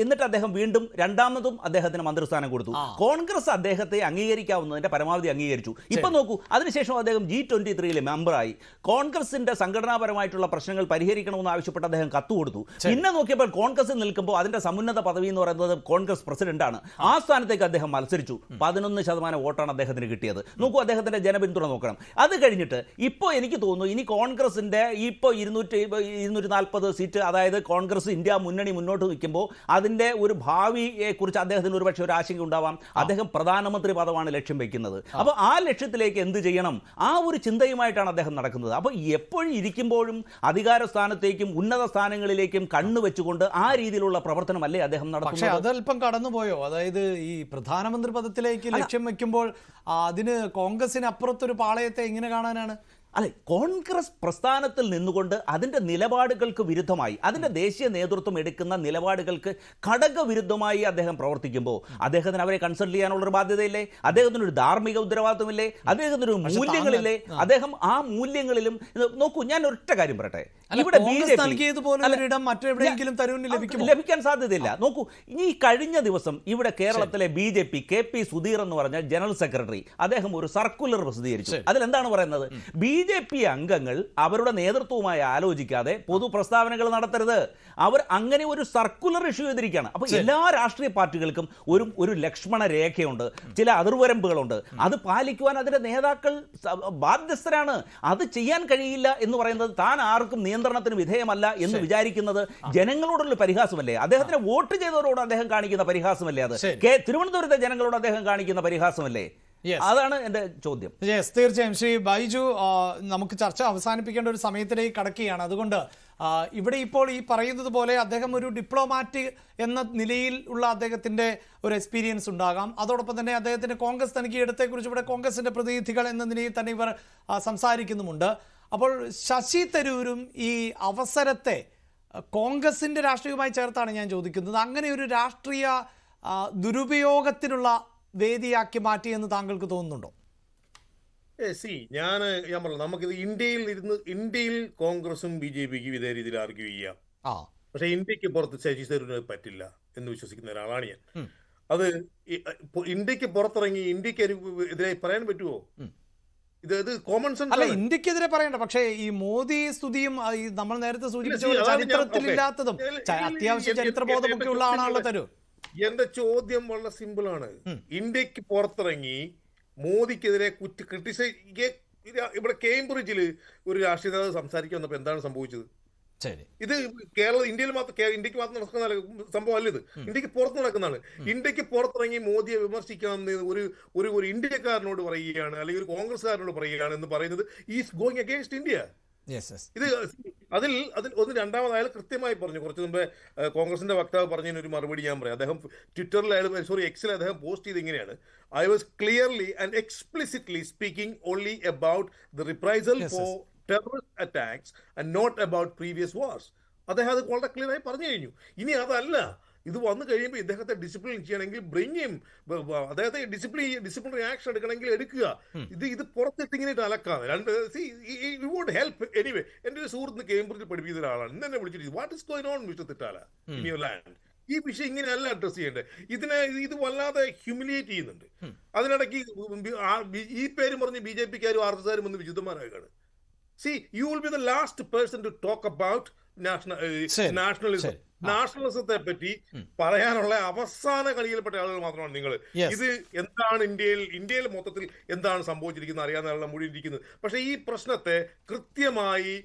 എന്നിട്ട് അദ്ദേഹം വീണ്ടും രണ്ടാമതും അദ്ദേഹത്തിന് മന്ത്രിസ്ഥാനം കൊടുത്തു. കോൺഗ്രസ് അദ്ദേഹത്തെ അംഗീകരിക്കാവുന്നതിന്റെ പരമാവധി അംഗീകരിച്ചു. ഇപ്പൊ നോക്കൂ, അതിനുശേഷം അദ്ദേഹം G23 മെമ്പറായി. കോൺഗ്രസിന്റെ സംഘടനാപരമായിട്ടുള്ള പ്രശ്നങ്ങൾ പരിഹരിക്കണമെന്ന് ആവശ്യപ്പെട്ട് അദ്ദേഹം കത്ത് കൊടുത്തു. പിന്നെ നോക്കിയപ്പോൾ കോൺഗ്രസിൽ നിൽക്കുമ്പോൾ അതിന്റെ സമുന്നത പദവി എന്ന് പറയുന്നത് കോൺഗ്രസ് പ്രസിഡന്റാണ്. ആ സ്ഥാനത്തേക്ക് അദ്ദേഹം മത്സരിച്ചു. 11% വോട്ടാണ് അദ്ദേഹത്തിന് കിട്ടിയത്. നോക്കൂ, അദ്ദേഹത്തിന്റെ ജനപിന്തുണ നോക്കണം. അത് കഴിഞ്ഞിട്ട് ഇപ്പോൾ എനിക്ക് തോന്നുന്നു ഇനി കോൺഗ്രസിന്റെ ഇപ്പോൾ 240 സീറ്റ്, അതായത് കോൺഗ്രസ് ഇന്ത്യ മുന്നണി മുന്നോട്ട് നിൽക്കുമ്പോൾ അതിന്റെ ഒരു ഭാവിയെ കുറിച്ച് അദ്ദേഹത്തിന് ഒരുപക്ഷെ ഒരു ആശങ്ക ഉണ്ടാവാം. അദ്ദേഹം പ്രധാനമന്ത്രി പദമാണ് ലക്ഷ്യം വെക്കുന്നത്. അപ്പോൾ ആ ലക്ഷ്യത്തിലേക്ക് എന്ത് ചെയ്യണം, ആ ഒരു ചിന്തയുമായിട്ടാണ് അദ്ദേഹം നടക്കുന്നത്. അപ്പോൾ എപ്പോഴും ഇരിക്കുമ്പോഴും അധികാര സ്ഥാനത്തേക്കും ഉന്നത സ്ഥാനങ്ങളിലേക്കും കണ്ണുവെച്ചുകൊണ്ട് ആ രീതിയിലുള്ള പ്രവർത്തനമല്ലേ അദ്ദേഹം നടത്തുന്നത്. പക്ഷേ അതല്പം കടന്നുപോയോ? അതായത് ഈ പ്രധാനമന്ത്രി പദത്തിലേക്ക് ലക്ഷ്യം വെക്കുമ്പോൾ അതിന് കോൺഗ്രസിന് അപ്പുറത്തൊരു പാളയത്തെ എങ്ങനെ കാണാനാണ്? അല്ലെ, കോൺഗ്രസ് പ്രസ്ഥാനത്തിൽ നിന്നുകൊണ്ട് അതിൻ്റെ നിലപാടുകൾക്ക് വിരുദ്ധമായി, അതിൻ്റെ ദേശീയ നേതൃത്വം എടുക്കുന്ന നിലപാടുകൾക്ക് ഘടകവിരുദ്ധമായി അദ്ദേഹം പ്രവർത്തിക്കുമ്പോൾ അദ്ദേഹത്തിന് അവരെ കൺസൾട്ട് ചെയ്യാനുള്ളൊരു ബാധ്യതയില്ലേ? അദ്ദേഹത്തിനൊരു ധാർമ്മിക ഉത്തരവാദിത്വമില്ലേ? അദ്ദേഹത്തിനൊരു മൂല്യങ്ങളില്ലേ? അദ്ദേഹം ആ മൂല്യങ്ങളിലും നോക്കൂ, ഞാൻ ഒറ്റ കാര്യം പറയട്ടെ, ഇവിടെ ലഭിക്കാൻ സാധ്യതയില്ല. നോക്കൂ, ഈ കഴിഞ്ഞ ദിവസം ഇവിടെ കേരളത്തിലെ BJP KP സുധീർ എന്ന് പറഞ്ഞ ജനറൽ സെക്രട്ടറി അദ്ദേഹം ഒരു സർക്കുലർ പ്രസിദ്ധീകരിച്ചു. അതിലെന്താണ് പറയുന്നത്? BJP അംഗങ്ങൾ അവരുടെ നേതൃത്വവുമായി ആലോചിക്കാതെ പൊതു പ്രസ്താവനകൾ നടത്തരുത്. അവർ അങ്ങനെ ഒരു സർക്കുലർ ഇഷ്യൂ ചെയ്തിരിക്കുകയാണ്. അപ്പോൾ എല്ലാ രാഷ്ട്രീയ പാർട്ടികൾക്കും ഒരു ലക്ഷ്മണ രേഖയുണ്ട്, ചില അതിർവരമ്പുകളുണ്ട്. അത് പാലിക്കുവാൻ അതിന്റെ നേതാക്കൾ ബാധ്യസ്ഥരാണ്. അത് ചെയ്യാൻ കഴിയില്ല എന്ന് പറയുന്നത് താൻ ആർക്കും നിയന്ത്രണത്തിന് വിധേയമല്ല എന്ന് വിചാരിക്കുന്നത് ജനങ്ങളോടുള്ള പരിഹാസമല്ലേ? അദ്ദേഹത്തിന് വോട്ട് ചെയ്തവരോട് അദ്ദേഹം കാണിക്കുന്ന പരിഹാസമല്ലേ? അത് തിരുവനന്തപുരത്തെ ജനങ്ങളോട് അദ്ദേഹം കാണിക്കുന്ന പരിഹാസമല്ലേ? അതാണ് എൻ്റെ ചോദ്യം. തീർച്ചയായും ശ്രീ ബൈജു, നമുക്ക് ചർച്ച അവസാനിപ്പിക്കേണ്ട ഒരു സമയത്തിലേക്ക് കടക്കുകയാണ്. അതുകൊണ്ട് ഇവിടെ ഇപ്പോൾ ഈ പറയുന്നത് പോലെ അദ്ദേഹം ഒരു ഡിപ്ലോമാറ്റ് എന്ന നിലയിൽ ഉള്ള അദ്ദേഹത്തിൻ്റെ ഒരു എക്സ്പീരിയൻസ് ഉണ്ടാകാം. അതോടൊപ്പം തന്നെ അദ്ദേഹത്തിൻ്റെ കോൺഗ്രസ് തനിക്ക് ഇടത്തെക്കുറിച്ച് ഇവിടെ കോൺഗ്രസിൻ്റെ പ്രതിനിധികൾ എന്ന നിലയിൽ തന്നെ ഇവർ സംസാരിക്കുന്നുമുണ്ട്. അപ്പോൾ ശശി തരൂരും ഈ അവസരത്തെ കോൺഗ്രസിന്റെ രാഷ്ട്രീയവുമായി ചേർത്താണ് ഞാൻ ചോദിക്കുന്നത്. അങ്ങനെ ഒരു രാഷ്ട്രീയ ദുരുപയോഗത്തിനുള്ള വേദിയാക്കി മാറ്റിയെന്ന് താങ്കൾക്ക് തോന്നുന്നുണ്ടോ? ഞാൻ പറഞ്ഞു, നമുക്കിത് ഇന്ത്യയിൽ കോൺഗ്രസും BJPക്കും ഇതേ രീതിയിൽ ആർഗ്യൂ ചെയ്യാം. പക്ഷെ ഇന്ത്യക്ക് പുറത്ത് ശശി തരൂരിന് പറ്റില്ല എന്ന് വിശ്വസിക്കുന്ന ഒരാളാണ് ഞാൻ. അത് ഇന്ത്യക്ക് പുറത്തിറങ്ങി ഇന്ത്യക്ക് എതിരെ പറയാൻ പറ്റുമോ? ഇത് കോമൺ സെൻസ് അല്ല, ഇന്ത്യക്കെതിരെ പറയണ്ട. പക്ഷേ ഈ മോദി സ്തുതിയും നമ്മൾ നേരത്തെ സൂചിപ്പിച്ച ചരിത്രത്തിലില്ലാത്തതും അത്യാവശ്യം ചരിത്രബോധമൊക്കെ ഉള്ള ആളാണല്ലോ തരൂർ. എന്റെ ചോദ്യം വളരെ സിമ്പിൾ ആണ്. ഇന്ത്യക്ക് പുറത്തിറങ്ങി മോദിക്കെതിരെ ഇവിടെ കേംബ്രിഡ്ജിൽ ഒരു രാഷ്ട്രീയ നേതാവ് സംസാരിക്കാൻ വന്നപ്പോൾ എന്താണ് സംഭവിച്ചത്? ഇത് ഇന്ത്യക്ക് മാത്രം നടക്കുന്ന സംഭവം അല്ല. ഇത് ഇന്ത്യക്ക് പുറത്ത് നടക്കുന്നതാണ്. ഇന്ത്യക്ക് പുറത്തിറങ്ങി മോദിയെ വിമർശിക്കാമെന്ന് ഒരു ഇന്ത്യക്കാരനോട് പറയുകയാണ്, അല്ലെങ്കിൽ ഒരു കോൺഗ്രസ്സുകാരനോട് പറയുകയാണ് എന്ന് പറയുന്നത് ഈസ് ഗോയിങ് അഗെയിൻസ്റ്റ് ഇന്ത്യ. ഇത് അതിൽ രണ്ടാമത് അയാൾ കൃത്യമായി പറഞ്ഞു. കുറച്ച് മുമ്പേ കോൺഗ്രസിന്റെ വക്താവ് പറഞ്ഞതിന് ഒരു മറുപടി ഞാൻ പറയാം. അദ്ദേഹം ട്വിറ്ററിൽ എക്സിൽ അദ്ദേഹം പോസ്റ്റ് ചെയ്ത് ഇങ്ങനെയാണ്: I was clearly and explicitly speaking only about the reprisal for terrorist attacks and not about previous wars. അദ്ദേഹം അത് വളരെ ക്ലിയർ ആയി പറഞ്ഞു കഴിഞ്ഞു. ഇനി അതല്ല, ഇത് വന്നു കഴിയുമ്പോൾ ഇദ്ദേഹത്തെ ഡിസിപ്ലിൻ ചെയ്യണമെങ്കിൽ അദ്ദേഹത്തെ ഡിസിപ്ലിനറി ആക്ഷൻ എടുക്കണമെങ്കിൽ എടുക്കുക. ഇത് പുറത്തിട്ട് ഇങ്ങനെ അലക്കാതെ ഹെൽപ്പ് എനിവേ. എന്റെ ഒരു സുഹൃത്ത് കേംബ്രിഡ്ജിൽ പഠിപ്പിക്കുന്ന ഒരാളാണ്. ഇന്ന് തന്നെ വിളിച്ചിട്ട് what is going on mister Thittala in your land? ഈ വിഷയം ഇങ്ങനെയല്ല അഡ്രസ് ചെയ്യേണ്ടത്. ഇത് വല്ലാതെ ഹ്യൂമിലിയേറ്റ് ചെയ്യുന്നുണ്ട്. അതിനിടയ്ക്ക് ഈ പേര് പറഞ്ഞ് BJPക്കാരും RSSകാരും ഒന്ന് വിശുദ്ധന്മാരാകാണ്. See, you will be the last person to talk about nationalism. നാഷണലിസത്തെ പറ്റി പറയാനുള്ള അവസാന കളിയിൽപ്പെട്ട ആളുകൾ മാത്രമാണ് നിങ്ങൾ. ഇത് എന്താണ് ഇന്ത്യയിൽ മൊത്തത്തിൽ എന്താണ് സംഭവിച്ചിരിക്കുന്നത് അറിയാവുന്ന ആളുടെ മുഴുവൻ ഇരിക്കുന്നത്. പക്ഷെ ഈ പ്രശ്നത്തെ കൃത്യമായി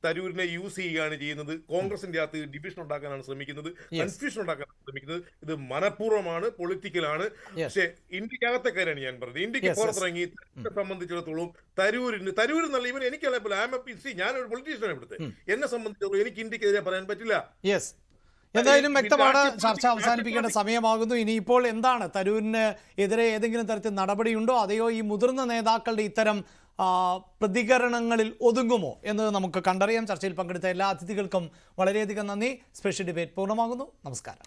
തരൂരിനെ യൂസ് ചെയ്യുകയാണ് ചെയ്യുന്നത്. കോൺഗ്രസിന്റെ അകത്ത് ഡിവിഷൻ ഉണ്ടാക്കാനാണ് ശ്രമിക്കുന്നത്, കൺഫ്യൂഷൻ ഉണ്ടാക്കാനാണ് ശ്രമിക്കുന്നത്. ഇത് മനഃപൂർവ്വമാണ്, പൊളിറ്റിക്കലാണ്. പക്ഷെ ഇന്ത്യക്കകത്തെ കാര്യമാണ് ഞാൻ പറഞ്ഞത്. ഇന്ത്യക്ക് പുറത്തിറങ്ങി സംബന്ധിച്ചിടത്തോളം തരൂര് നല്ല ഇവൻ എനിക്കല്ല. ഞാനൊരു പൊളിറ്റീഷ്യനാണ് ഇവിടുത്തെ. എന്നെ സംബന്ധിച്ചിടത്തോളം എനിക്ക് ഇന്ത്യക്കെതിരെ പറയാൻ പറ്റില്ല. എന്തായാലും വ്യക്തമാണ്. ചർച്ച അവസാനിപ്പിക്കേണ്ട സമയമാകുന്നു. ഇനിയിപ്പോൾ എന്താണ്, തരൂരിന് എതിരെ ഏതെങ്കിലും തരത്തിൽ നടപടിയുണ്ടോ, അതെയോ ഈ മുതിർന്ന നേതാക്കളുടെ ഇത്തരം പ്രതികരണങ്ങളിൽ ഒതുങ്ങുമോ എന്ന് നമുക്ക് കണ്ടറിയാം. ചർച്ചയിൽ പങ്കെടുത്ത എല്ലാ അതിഥികൾക്കും വളരെയധികം നന്ദി. സ്പെഷ്യൽ ഡിബേറ്റ് പൂർണ്ണമാകുന്നു. നമസ്കാരം.